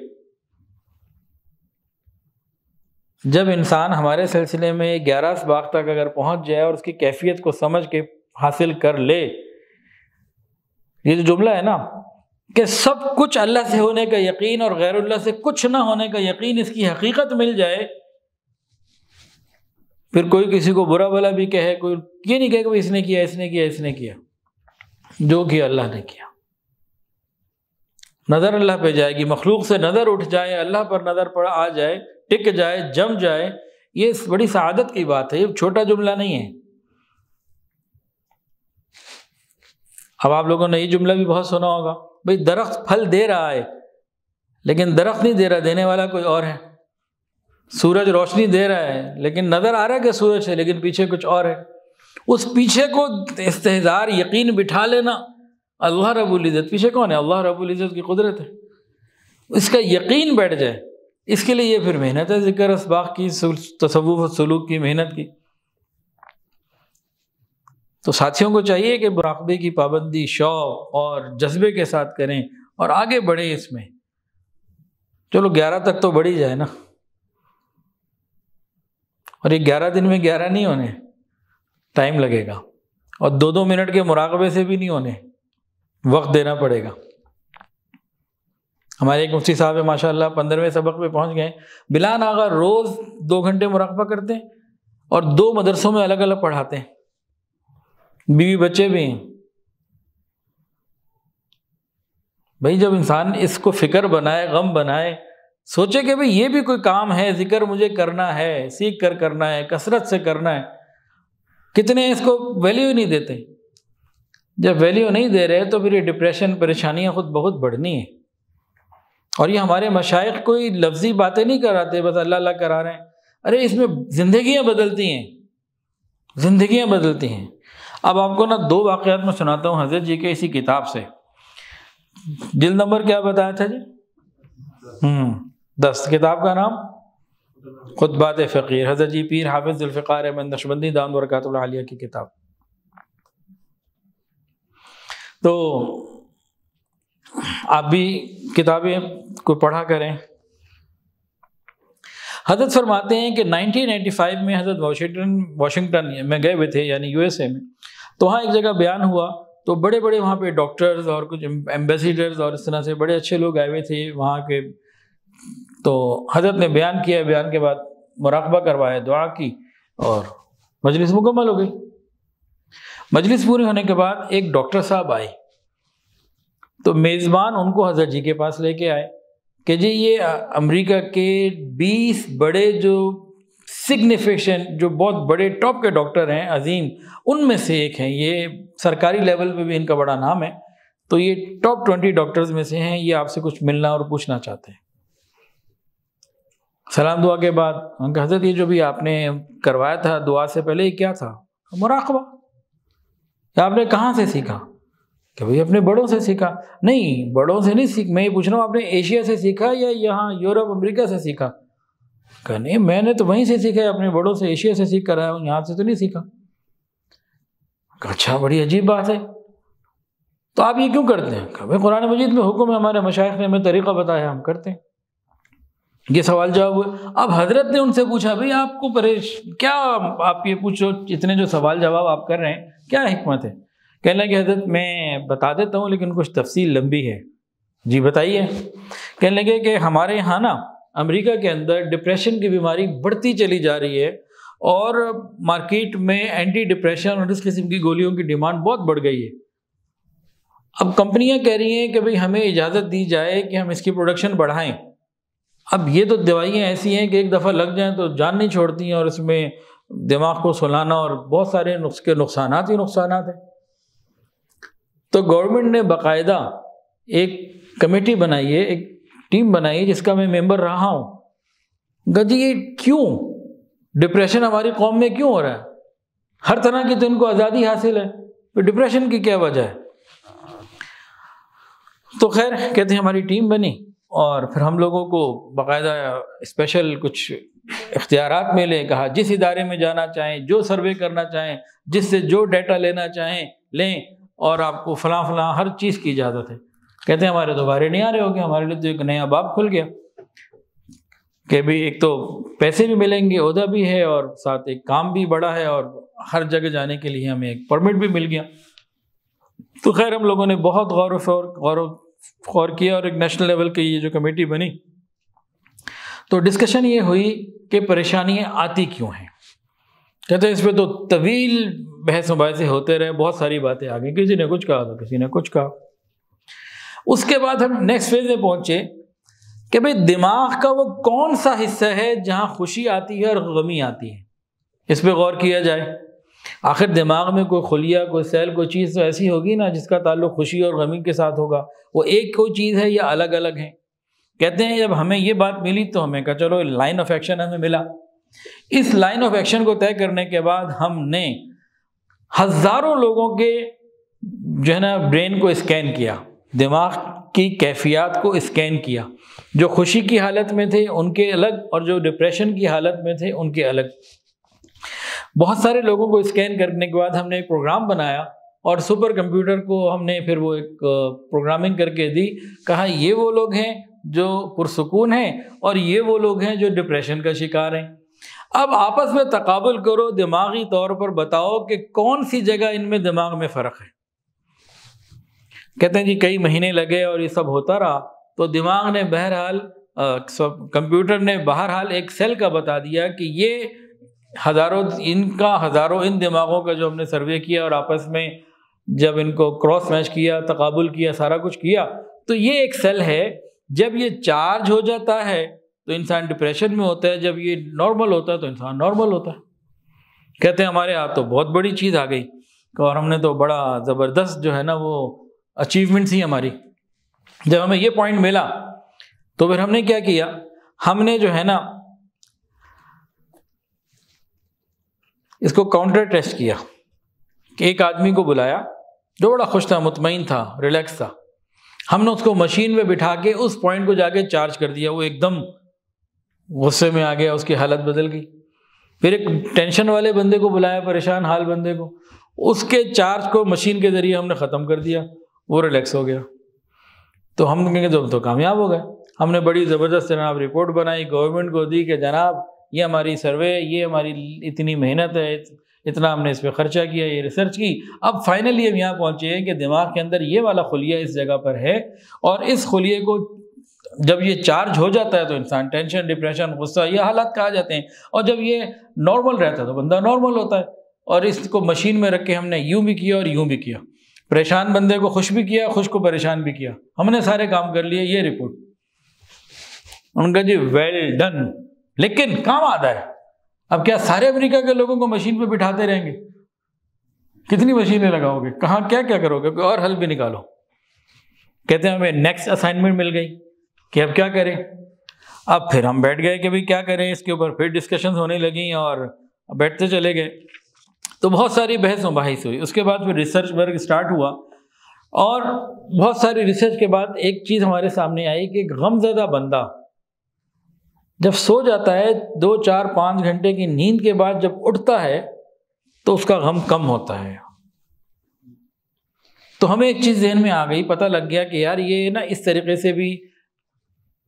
جب انسان ہمارے سلسلے میں 11 اسباق تک اگر پہنچ جائے اور اس کی کیفیت کو سمجھ کے حاصل کر لے، یہ جو جملہ ہے نا کہ سب کچھ اللہ سے ہونے کا یقین اور غیر اللہ سے کچھ نہ ہونے کا یقین، اس کی حقیقت مل جائے، پھر کوئی کسی کو برا بھلا بھی کہے، کوئی یہ نہیں کہے کہ اس نے کیا، اس نے کیا، اس نے کیا، جو کیا اللہ نے کیا۔ نظر اللہ پہ جائے گی، مخلوق سے نظر اٹھ جائے، اللہ پر نظر پڑ آ جائے، ٹک جائے، جم جائے، یہ بڑی سعادت کی بات ہے، یہ چھوٹا جملہ نہیں ہے۔ اب آپ لوگوں نے یہ جملہ بھی بہت سنا ہوگا، بھئی درخت پھل دے رہا ہے لیکن درخت نہیں دے رہا، دینے والا کوئی اور ہے۔ سورج روشنی دے رہا ہے لیکن نظر آ رہا ہے کہ سورج ہے لیکن پیچھے کچھ اور ہے۔ اس پیچھے کو استحضار یقین بٹھا لینا، اللہ رب العزت پیچھے کون ہے؟ اللہ رب العزت کی قدرت ہے، اس کا یقین بیٹھ جائے، اس کے لیے یہ پھر محنت ہے، ذکر اسباق کی، تصوف و سلوک کی محنت کی۔ تو ساتھیوں کو چاہیے کہ مراقبے کی پابندی شوق اور جذبے کے ساتھ کریں اور آگے بڑھیں اس میں۔ چلو 11 تک تو بڑھ ہی جائے نا، اور یہ 11 دن میں 11 نہیں ہونے، ٹائم لگے گا، اور 2-2 منٹ کے مراقبے سے بھی نہیں ہونے، وقت دینا پڑے گا۔ ہمارے ایک مفتی صاحب ہیں ماشاءاللہ، 15ویں سبق پہ پہنچ گئے، بلال آغا روز 2 گھنٹے مراقبہ کرتے ہیں اور 2 مدرسوں میں الگ الگ پڑھاتے ہیں، بیوی بچے بھی ہیں۔ بھائی جب انسان اس کو فکر بنائے، غم بنائے، سوچے کہ بھئی یہ بھی کوئی کام ہے، ذکر مجھے کرنا ہے، سیکھ کر کرنا ہے، کثرت سے کرنا ہے، کتنے اس کو ویلیو ہی نہیں دیتے۔ جب ویلیو نہیں دے رہے تو پھر یہ ڈپریشن، پریشانیاں خود بہت بڑھنی ہیں۔ اور یہ ہمارے مشائخ کوئی لفظی باتیں نہیں کراتے، بس اللہ اللہ کرا رہے ہیں، ارے اس میں زندگیاں بدلتی ہیں، زندگیاں بدلتی ہیں۔ اب آپ کو 2 واقعات میں سناتا ہوں حضرت جی کے اسی کتاب سے۔ جلد نمبر کیا بتایا تھا جی؟ 10۔ کتاب کا نام خطبات فقیر، حضرت جی پیر حافظ ذوالفقار احمد نقشبندی دامت برکاتہ العالیہ کی کتاب۔ تو آپ بھی کتابیں کو پڑھا کریں۔ حضرت فرماتے ہیں کہ 1985 میں حضرت واشنگٹن میں گئے ہوئے تھے، یعنی USA میں، تو وہاں ایک جگہ بیان ہوا، تو بڑے بڑے وہاں پہ ڈاکٹرز اور کچھ ایمبیسیڈرز اور اس طرح سے بڑے اچھے لوگ آئے ہوئے تھے وہاں کے۔ تو حضرت نے بیان کیا، بیان کے بعد مراقبہ کروایا، دعا کی اور مجلس مکمل ہو گئی۔ مجلس پوری ہونے کے بعد ایک ڈاکٹر صاحب آئے، تو میزبان ان کو حضرت جی کے پاس لے کے آئے کہ جی یہ امریکہ کے 20 بڑے جو سگنیفیکشن، جو بہت بڑے ٹاپ کے ڈاکٹر ہیں عظیم، ان میں سے ایک ہیں، یہ سرکاری لیول پہ بھی ان کا بڑا نام ہے، تو یہ ٹاپ 20 ڈاکٹرز میں سے ہیں، یہ آپ سے کچھ ملنا اور پوچھنا چاہتے ہیں۔ سلام دعا کے بعد ان کا حضرت یہ جو بھی آپ نے کروایا تھا دعا سے پہلے یہ کیا تھا؟ مراقبہ۔ آپ نے کہاں سے سیکھا؟ کہ بھئی اپنے بڑوں سے سیکھا۔ نہیں، بڑوں سے نہیں سیکھ، میں یہ پوچھ رہا ہوں آپ نے ایشیا سے سیکھا یا یہاں یورپ امریکہ سے سیکھا؟ کہ نہیں، میں نے تو وہیں سے سیکھا ہے، اپنے بڑوں سے، ایشیا سے سیکھ کر آیا ہوں، یہاں سے تو نہیں سیکھا۔ اچھا، بڑی عجیب بات ہے، تو آپ یہ کیوں کرتے ہیں؟ کہ بھئی قرآن مجید میں حکم ہے، ہمارے مشائخ نے ہمیں طریقہ بتایا، ہم کرتے ہیں۔ یہ سوال جواب ہوئے۔ اب حضرت نے ان سے پوچھا، بھئی آپ کو کیا آپ یہ پوچھو، اتنے جو سوال جواب آپ کر رہے ہیں کیا حکمت ہے؟ کہنے لگے حضرت میں بتا دیتا ہوں لیکن کچھ تفصیل لمبی ہے۔ جی بتائیے۔ کہنے لگے کہ ہمارے یہاں نا امریکہ کے اندر ڈپریشن کی بیماری بڑھتی چلی جا رہی ہے، اور مارکیٹ میں اینٹی ڈپریشن اور اس قسم کی گولیوں کی ڈیمانڈ بہت بڑھ گئی ہے۔ اب کمپنیاں کہہ رہی ہیں کہ بھئی ہمیں اجازت دی جائے کہ ہم اس کی پروڈکشن بڑھائیں۔ اب یہ تو دوائیاں ایسی ہیں کہ ایک دفعہ لگ جائیں تو جان نہیں چھوڑتی ہیں، اور اس میں دماغ کو سلانا اور بہت سارے نقصانات ہی نقصانات ہیں۔ تو گورنمنٹ نے باقاعدہ ایک کمیٹی بنائی ہے، ایک ٹیم بنائی ہے جس کا میں ممبر رہا ہوں۔ گجی یہ کیوں ڈپریشن ہماری قوم میں کیوں ہو رہا ہے؟ ہر طرح کی تو ان کو آزادی حاصل ہے، تو ڈپریشن کی کیا وجہ ہے؟ تو خیر کہتے ہیں ہماری ٹیم بنی، اور پھر ہم لوگوں کو باقاعدہ اسپیشل کچھ اختیارات ملے، کہا جس ادارے میں جانا چاہیں، جو سروے کرنا چاہیں، جس سے جو ڈیٹا لینا چاہیں لیں، اور آپ کو فلاں فلاں ہر چیز کی اجازت ہے۔ کہتے ہیں ہمارے دوبارے نہیں آ رہے ہو گے، ہمارے لیے تو ایک نیا باب کھل گیا کہ بھی ایک تو پیسے بھی ملیں گے، عہدہ بھی ہے، اور ساتھ ایک کام بھی بڑا ہے، اور ہر جگہ جانے کے لیے ہمیں ایک پرمٹ بھی مل گیا۔ تو خیر ہم لوگوں نے بہت غور و کیا، اور ایک نیشنل لیول کی یہ جو کمیٹی بنی، تو ڈسکشن یہ ہوئی کہ پریشانیاں آتی کیوں ہیں۔ کہتے ہیں اس پہ تو طویل بحث مباحثے ہوتے رہے، بہت ساری باتیں آ گئی، کسی نے کچھ کہا تو کسی نے کچھ کہا۔ اس کے بعد ہم نیکسٹ فیز میں پہنچے کہ بھئی دماغ کا وہ کون سا حصہ ہے جہاں خوشی آتی ہے اور غمی آتی ہے، اس پہ غور کیا جائے۔ آخر دماغ میں کوئی خلیہ، کوئی سیل، کوئی چیز تو ایسی ہوگی نا جس کا تعلق خوشی اور غمی کے ساتھ ہوگا، وہ ایک کوئی چیز ہے یا الگ الگ ہیں؟ کہتے ہیں جب ہمیں یہ بات ملی تو ہمیں کہا چلو لائن آف ایکشن ہمیں ملا. اس لائن آف ایکشن کو طے کرنے کے بعد ہم نے ہزاروں لوگوں کے جو ہے نا برین کو اسکین کیا، دماغ کی کیفیات کو اسکین کیا. جو خوشی کی حالت میں تھے ان کے الگ، اور جو ڈپریشن کی حالت میں تھے ان کے الگ. بہت سارے لوگوں کو اسکین کرنے کے بعد ہم نے ایک پروگرام بنایا اور سپر کمپیوٹر کو ہم نے پھر وہ ایک پروگرامنگ کر کے دی. کہا یہ وہ لوگ ہیں جو پرسکون ہیں اور یہ وہ لوگ ہیں جو ڈپریشن کا شکار ہیں. اب آپس میں تقابل کرو، دماغی طور پر بتاؤ کہ کون سی جگہ ان میں دماغ میں فرق ہے. کہتے ہیں جی کئی مہینے لگے اور یہ سب ہوتا رہا تو دماغ نے بہرحال کمپیوٹر نے بہرحال ایک سیل کا بتا دیا کہ یہ ہزاروں ان دماغوں کا جو ہم نے سروے کیا اور آپس میں جب ان کو کراس میچ کیا، تقابل کیا، سارا کچھ کیا، تو یہ ایک سیل ہے. جب یہ چارج ہو جاتا ہے تو انسان ڈپریشن میں ہوتا ہے، جب یہ نارمل ہوتا ہے تو انسان نارمل ہوتا ہے. کہتے ہیں ہمارے ہاتھ تو بہت بڑی چیز آ گئی اور ہم نے تو بڑا زبردست جو ہے نا وہ اچیومنٹ تھی ہماری. جب ہمیں یہ پوائنٹ ملا تو پھر ہم نے کیا کیا، ہم نے جو ہے نا اس کو کاؤنٹر ٹیسٹ کیا کہ ایک آدمی کو بلایا جو بڑا خوش تھا، مطمئن تھا، ریلیکس تھا. ہم نے اس کو مشین میں بٹھا کے اس پوائنٹ کو جا کے چارج کر دیا. وہ ایک دم غصے میں آ گیا، اس کی حالت بدل گئی. پھر ایک ٹینشن والے بندے کو بلایا، پریشان حال بندے کو، اس کے چارج کو مشین کے ذریعے ہم نے ختم کر دیا، وہ ریلیکس ہو گیا. تو ہم کہیں گے تو کامیاب ہو گئے. ہم نے بڑی زبردست جناب رپورٹ بنائی، گورنمنٹ کو دی کہ جناب یہ ہماری سروے، یہ ہماری اتنی محنت ہے، اتنا ہم نے اس پہ خرچہ کیا، یہ ریسرچ کی. اب فائنلی ہم یہاں پہنچے ہیں کہ دماغ کے اندر یہ والا خلیہ اس جگہ پر ہے، اور اس خلیے کو جب یہ چارج ہو جاتا ہے تو انسان ٹینشن، ڈپریشن، غصہ، یہ حالات کہا جاتے ہیں. اور جب یہ نارمل رہتا ہے تو بندہ نارمل ہوتا ہے. اور اس کو مشین میں رکھ کے ہم نے یوں بھی کیا اور یوں بھی کیا، پریشان بندے کو خوش بھی کیا، خوش کو پریشان بھی کیا. ہم نے سارے کام کر لیے. یہ رپورٹ ان کا جی ویل ڈن، لیکن کام آتا ہے. اب کیا سارے امریکہ کے لوگوں کو مشین پہ بٹھاتے رہیں گے؟ کتنی مشینیں لگاؤ گے؟ کہاں کیا کیا کرو گے؟ کوئی اور حل بھی نکالو. کہتے ہیں ہمیں نیکسٹ اسائنمنٹ مل گئی کہ اب کیا کریں. اب پھر ہم بیٹھ گئے کہ بھئی کیا کریں اس کے اوپر. پھر ڈسکشنز ہونے لگیں اور بیٹھتے چلے گئے. تو بہت ساری بحث و بحث ہوئی. اس کے بعد پھر ریسرچ ورک اسٹارٹ ہوا، اور بہت ساری ریسرچ کے بعد ایک چیز ہمارے سامنے آئی کہ ایک غم زدہ بندہ جب سو جاتا ہے 2، 4، 5 گھنٹے کی نیند کے بعد جب اٹھتا ہے تو اس کا غم کم ہوتا ہے. تو ہمیں ایک چیز ذہن میں آ گئی، پتہ لگ گیا کہ یار یہ نا اس طریقے سے بھی.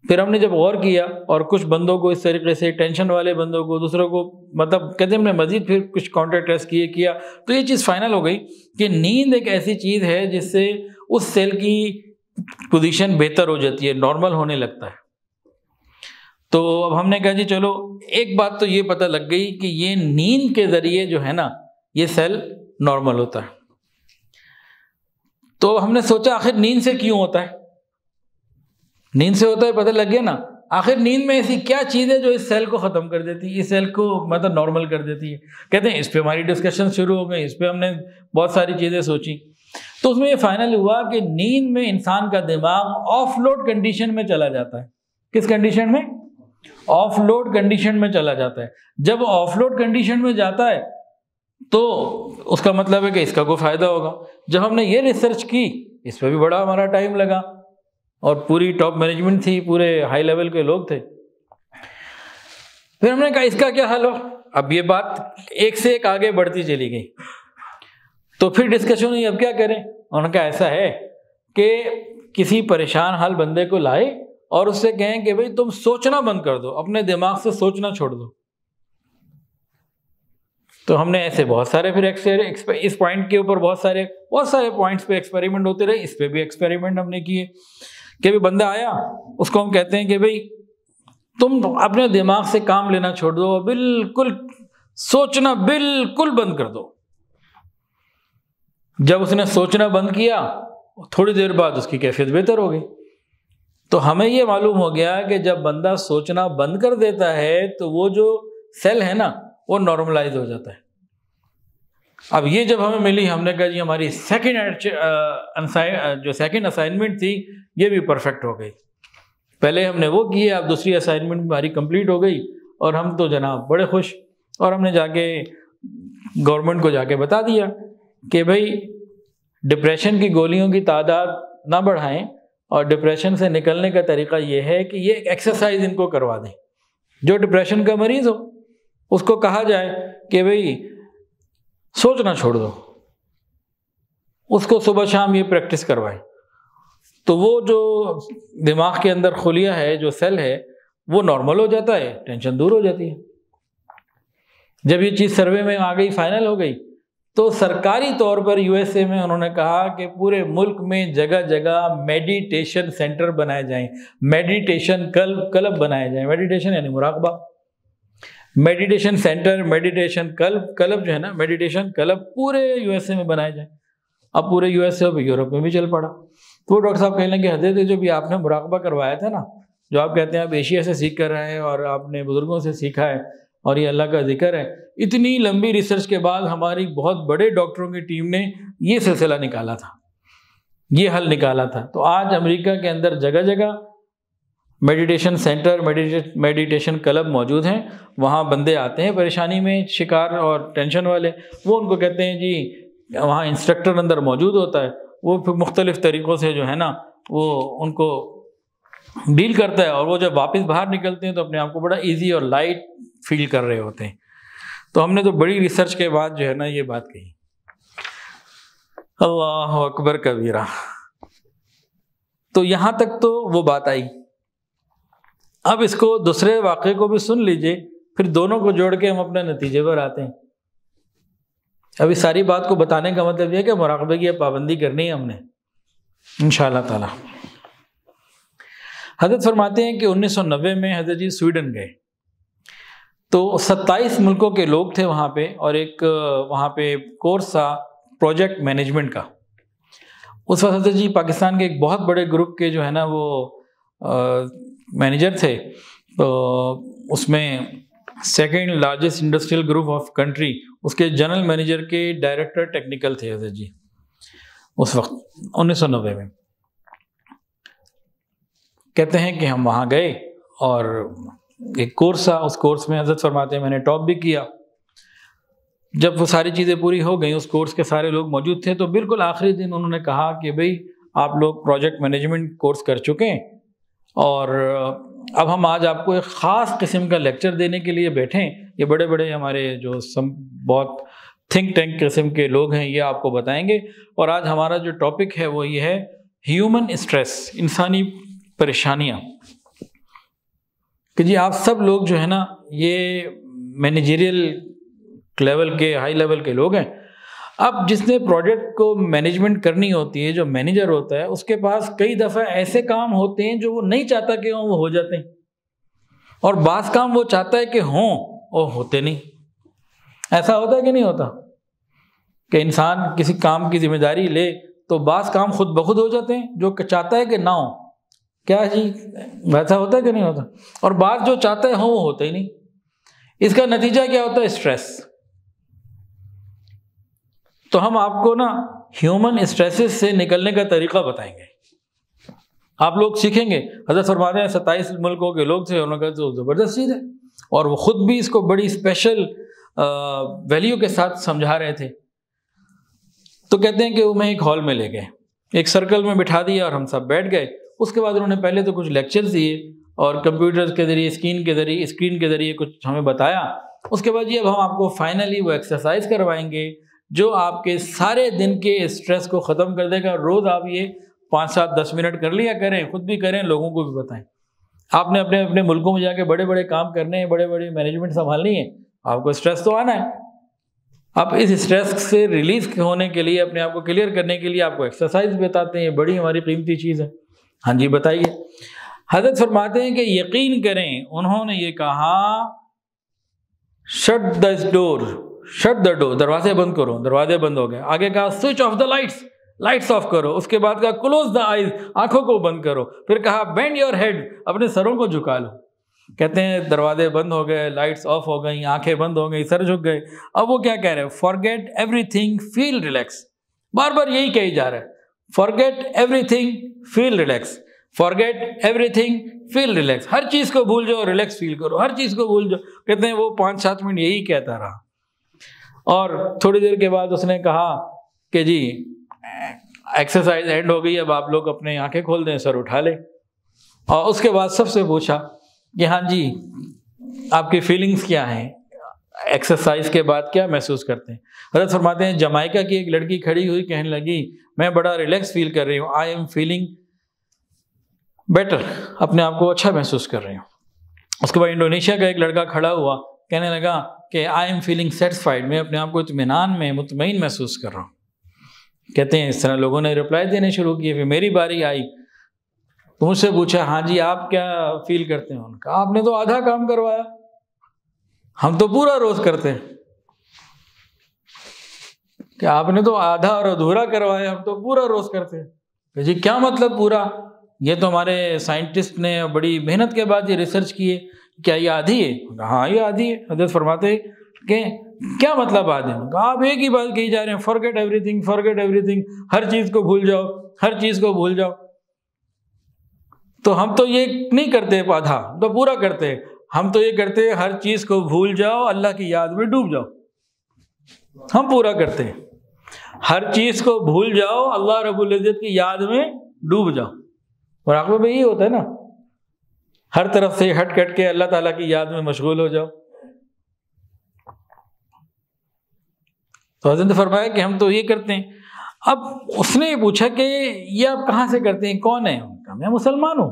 پھر ہم نے جب غور کیا اور کچھ بندوں کو اس طریقے سے، ٹینشن والے بندوں کو، دوسروں کو، مطلب کہتے ہیں ہم نے مزید پھر کچھ کاؤنٹر ٹیسٹ کیا تو یہ چیز فائنل ہو گئی کہ نیند ایک ایسی چیز ہے جس سے اس سیل کی پوزیشن بہتر ہو جاتی ہے، نارمل ہونے لگتا ہے. تو اب ہم نے کہا جی چلو ایک بات تو یہ پتہ لگ گئی کہ یہ نیند کے ذریعے جو ہے نا یہ سیل نارمل ہوتا ہے. تو ہم نے سوچا آخر نیند سے کیوں ہوتا ہے؟ نیند سے ہوتا ہے، پتہ لگ گیا نا. آخر نیند میں ایسی کیا چیز ہے جو اس سیل کو ختم کر دیتی ہے، اس سیل کو مطلب نارمل کر دیتی ہے؟ کہتے ہیں اس پہ ہماری ڈسکشن شروع ہو گئی، اس پہ ہم نے بہت ساری چیزیں سوچی. تو اس میں یہ فائنل ہوا کہ نیند میں انسان کا دماغ آف لوڈ کنڈیشن میں چلا جاتا ہے. کس کنڈیشن میں؟ آف لوڈ کنڈیشن میں چلا جاتا ہے. جب آف لوڈ کنڈیشن میں جاتا ہے تو اس کا مطلب ہے کہ اس کا کوئی فائدہ ہوگا. جب ہم نے یہ ریسرچ کی، اس پہ بھی بڑا ہمارا ٹائم لگا اور پوری ٹاپ مینجمنٹ تھی، پورے ہائی لیول کے لوگ تھے. پھر ہم نے کہا اس کا کیا حل ہو. اب یہ بات ایک سے ایک آگے بڑھتی چلی گئی. تو پھر ڈسکشن ہوئی اب کیا کریں. انہوں نے کہا ایسا ہے کہ کسی پریشان حال بندے کو لائے اور اس سے کہیں کہ بھئی تم سوچنا بند کر دو، اپنے دماغ سے سوچنا چھوڑ دو. تو ہم نے ایسے بہت سارے پھر اس پوائنٹ کے اوپر بہت سارے پوائنٹس پہ ایکسپیریمنٹ ہوتے رہے. اس پہ بھی ایکسپیریمنٹ ہم نے کیے کہ بھی بندہ آیا، اس کو ہم کہتے ہیں کہ بھئی تم اپنے دماغ سے کام لینا چھوڑ دو، بالکل سوچنا بالکل بند کر دو. جب اس نے سوچنا بند کیا تھوڑی دیر بعد اس کی کیفیت بہتر ہو گئی. تو ہمیں یہ معلوم ہو گیا کہ جب بندہ سوچنا بند کر دیتا ہے تو وہ جو سیل ہے نا وہ نارملائز ہو جاتا ہے. اب یہ جب ہمیں ملی ہم نے کہا جی ہماری جو سیکنڈ اسائنمنٹ تھی یہ بھی پرفیکٹ ہو گئی. پہلے ہم نے وہ کی، اب دوسری اسائنمنٹ ہماری کمپلیٹ ہو گئی اور ہم تو جناب بڑے خوش. اور ہم نے جا کے گورنمنٹ کو جا کے بتا دیا کہ بھائی ڈپریشن کی گولیوں کی تعداد نہ بڑھائیں، اور ڈپریشن سے نکلنے کا طریقہ یہ ہے کہ یہ ایک ایکسرسائز ان کو کروا دیں. جو ڈپریشن کا مریض ہو اس کو کہا جائے کہ بھائی سوچنا چھوڑ دو، اس کو صبح شام یہ پریکٹس کروائیں، تو وہ جو دماغ کے اندر خلیہ ہے، جو سیل ہے، وہ نارمل ہو جاتا ہے، ٹینشن دور ہو جاتی ہے. جب یہ چیز سروے میں آ گئی، فائنل ہو گئی، تو سرکاری طور پر یو ایس اے میں انہوں نے کہا کہ پورے ملک میں جگہ جگہ میڈیٹیشن سینٹر بنائے جائیں، میڈیٹیشن کلب بنائے جائیں. میڈیٹیشن یعنی مراقبہ. میڈیٹیشن سینٹر، میڈیٹیشن کلب جو ہے نا، میڈیٹیشن کلب پورے یو ایس اے میں بنائے جائیں. اب پورے یو ایس اے اور یورپ میں بھی چل پڑا. تو ڈاکٹر صاحب کہنے لگے حضرت جو بھی آپ نے مراقبہ کروایا تھا نا، جو آپ کہتے ہیں آپ ایشیا سے سیکھ کر آئے اور آپ نے بزرگوں سے سیکھا ہے اور یہ اللہ کا ذکر ہے، اتنی لمبی ریسرچ کے بعد ہماری بہت بڑے ڈاکٹروں کی ٹیم نے یہ سلسلہ نکالا تھا، یہ حل نکالا تھا. تو آج امریکہ کے اندر جگہ جگہ میڈیٹیشن سینٹر، میڈیٹیشن کلب موجود ہیں. وہاں بندے آتے ہیں پریشانی میں شکار اور ٹینشن والے، وہ ان کو کہتے ہیں جی وہاں انسٹرکٹر اندر موجود ہوتا ہے، وہ پھر مختلف طریقوں سے جو ہے نا وہ ان کو ڈیل کرتا ہے، اور وہ جب واپس باہر نکلتے ہیں تو اپنے آپ کو بڑا ایزی اور لائٹ فیل کر رہے ہوتے ہیں. تو ہم نے تو بڑی ریسرچ کے بعد جو ہے نا یہ بات کہی. اللہ اکبر کبیرہ. تو یہاں تک تو وہ بات آئی. اب اس کو دوسرے واقعے کو بھی سن لیجئے، پھر دونوں کو جوڑ کے ہم اپنے نتیجے پر آتے ہیں. اب اس ساری بات کو بتانے کا مطلب یہ ہے کہ مراقبے کی پابندی کرنی ہے ہم نے انشاءاللہ تعالی. حضرت فرماتے ہیں کہ 1990 میں حضرت جی سویڈن گئے، تو 27 ملکوں کے لوگ تھے وہاں پہ، اور ایک وہاں پہ کورس تھا پروجیکٹ مینجمنٹ کا. اس وقت حضرت جی پاکستان کے ایک بہت بڑے گروپ کے جو ہے نا وہ مینیجر تھے. تو اس میں second largest industrial group of country, اس کے جنرل مینیجر کے ڈائریکٹر ٹیکنیکل تھے حضرت جی اس وقت 1990 میں. کہتے ہیں کہ ہم وہاں گئے اور ایک کورس تھا، اس کورس میں حضرت فرماتے ہیں میں نے ٹاپ بھی کیا. جب وہ ساری چیزیں پوری ہو گئیں، اس کورس کے سارے لوگ موجود تھے، تو بالکل آخری دن انہوں نے کہا کہ بھئی آپ لوگ پروجیکٹ مینجمنٹ کورس کر چکے ہیں، اور اب ہم آج آپ کو ایک خاص قسم کا لیکچر دینے کے لیے بیٹھے ہیں. یہ بڑے بڑے ہمارے جو بہت تھنک ٹینک قسم کے لوگ ہیں، یہ آپ کو بتائیں گے. اور آج ہمارا جو ٹاپک ہے وہ یہ ہے ہیومن اسٹریس، انسانی پریشانیاں. کہ جی آپ سب لوگ جو ہے نا یہ مینیجریل لیول کے، ہائی لیول کے لوگ ہیں. اب جس نے پروجیکٹ کو مینجمنٹ کرنی ہوتی ہے، جو مینیجر ہوتا ہے، اس کے پاس کئی دفعہ ایسے کام ہوتے ہیں جو وہ نہیں چاہتا کہ وہ ہو جاتے ہیں، اور بعض کام وہ چاہتا ہے کہ ہوں اور ہوتے نہیں. ایسا ہوتا ہے کہ نہیں ہوتا کہ انسان کسی کام کی ذمہ داری لے تو بعض کام خود بخود ہو جاتے ہیں جو چاہتا ہے کہ نہ ہو. کیا جی ویسا ہوتا ہے کہ نہیں ہوتا؟ اور بعض جو چاہتا ہے ہوں وہ ہوتا ہی نہیں. اس کا نتیجہ کیا ہوتا ہے؟ اسٹریس. تو ہم آپ کو نا ہیومن اسٹریسز سے نکلنے کا طریقہ بتائیں گے، آپ لوگ سیکھیں گے. حضرت فرماتے ہیں 27 ملکوں کے لوگ تھے، انہوں نے کہا تو زبردست چیز ہے، اور وہ خود بھی اس کو بڑی اسپیشل ویلیو کے ساتھ سمجھا رہے تھے. تو کہتے ہیں کہ وہ میں ایک ہال میں لے گئے، ایک سرکل میں بٹھا دیا اور ہم سب بیٹھ گئے. اس کے بعد انہوں نے پہلے تو کچھ لیکچرز دیے اور کمپیوٹر کے ذریعے اسکرین کے ذریعے کچھ ہمیں بتایا. اس کے بعد یہ اب ہم آپ کو فائنلی وہ ایکسرسائز کروائیں گے جو آپ کے سارے دن کے اسٹریس کو ختم کر دے گا. روز آپ یہ 5 7 10 منٹ کر لیا کریں، خود بھی کریں، لوگوں کو بھی بتائیں. آپ نے اپنے اپنے ملکوں میں جا کے بڑے بڑے کام کرنے ہیں، بڑے بڑے مینجمنٹ سنبھالنی ہے، آپ کو اسٹریس تو آنا ہے. آپ اس اسٹریس سے ریلیز ہونے کے لیے، اپنے آپ کو کلیئر کرنے کے لیے آپ کو ایکسرسائز بتاتے ہیں. بڑی ہماری قیمتی چیز ہے. ہاں جی بتائیے. حضرت فرماتے ہیں کہ یقین کریں انہوں نے یہ کہا شٹ دا ڈور، دروازے بند کرو. دروازے بند ہو گئے. آگے کہا switch of the lights of کرو. اس کے بعد کہا کلوز دا آئیز، آنکھوں کو بند کرو. پھر کہا بینڈ یور ہیڈ، اپنے سروں کو جھکا لو. کہتے ہیں دروازے بند ہو گئے، لائٹس آف ہو گئی، آنکھیں بند ہو گئی، سر جھک گئے. اب وہ کیا کہہ رہے ہیں؟ Forget every thing, feel relax. بار بار یہی کہی جا رہا ہے، forget every thing, feel relax, forget every thing, feel relax. ہر چیز کو بھول جاؤ، ریلیکس فیل کرو، ہر چیز کو بھول جاؤ. کہتے ہیں وہ 5-7 منٹ یہی کہتا رہا، اور تھوڑی دیر کے بعد اس نے کہا کہ جی ایکسرسائز اینڈ ہو گئی، اب آپ لوگ اپنے آنکھیں کھول دیں، سر اٹھا لیں. اور اس کے بعد سب سے پوچھا کہ ہاں جی آپ کی فیلنگز کیا ہیں، ایکسرسائز کے بعد کیا محسوس کرتے ہیں؟ حضرت فرماتے ہیں جمائکا کی ایک لڑکی کھڑی ہوئی کہنے لگی میں بڑا ریلیکس فیل کر رہی ہوں، آئی ایم فیلنگ بیٹر، اپنے آپ کو اچھا محسوس کر رہی ہوں. اس کے بعد انڈونیشیا کا ایک لڑکا کھڑا ہوا، کہنے لگا کہ آئی ایم فیلنگ سیٹسفائیڈ، میں اپنے آپ کو اطمینان میں مطمئن محسوس کر رہا ہوں. کہتے ہیں اس طرح لوگوں نے رپلائی دینے شروع کیے. پھر میری باری آئی تو مجھ سے پوچھا ہاں جی آپ کیا فیل کرتے ہیں؟ ان کا آپ نے تو آدھا کام کروایا، ہم تو پورا روز کرتے ہیں. کہ آپ نے تو آدھا اور ادھورا کروایا، ہم تو پورا روز کرتے ہیں. کہ جی کیا مطلب پورا؟ یہ تو ہمارے سائنٹسٹ نے بڑی محنت کے بعد یہ ریسرچ کی ہے. کیا یہ آدھی ہے؟ ہاں یہ آدھی ہے. حضرت فرماتے کہ کیا مطلب آدھی؟ آپ ایک ہی بات کہی جا رہے ہیں، forget everything, forget everything, ہر چیز کو بھول جاؤ، ہر چیز کو بھول جاؤ. تو ہم تو یہ نہیں کرتے آدھا، تو پورا کرتے ہیں. ہم تو یہ کرتے ہیں ہر چیز کو بھول جاؤ، اللہ کی یاد میں ڈوب جاؤ. ہم پورا کرتے ہیں ہر چیز کو بھول جاؤ، اللہ رب العزت کی یاد میں ڈوب جاؤ. مراقبہ میں یہی ہوتا ہے نا، ہر طرف سے ہٹ کٹ کے اللہ تعالیٰ کی یاد میں مشغول ہو جاؤ. تو حضرت نے فرمایا کہ ہم تو یہ کرتے ہیں. اب اس نے پوچھا کہ یہ آپ کہاں سے کرتے ہیں، کون ہیں؟ میں مسلمان ہوں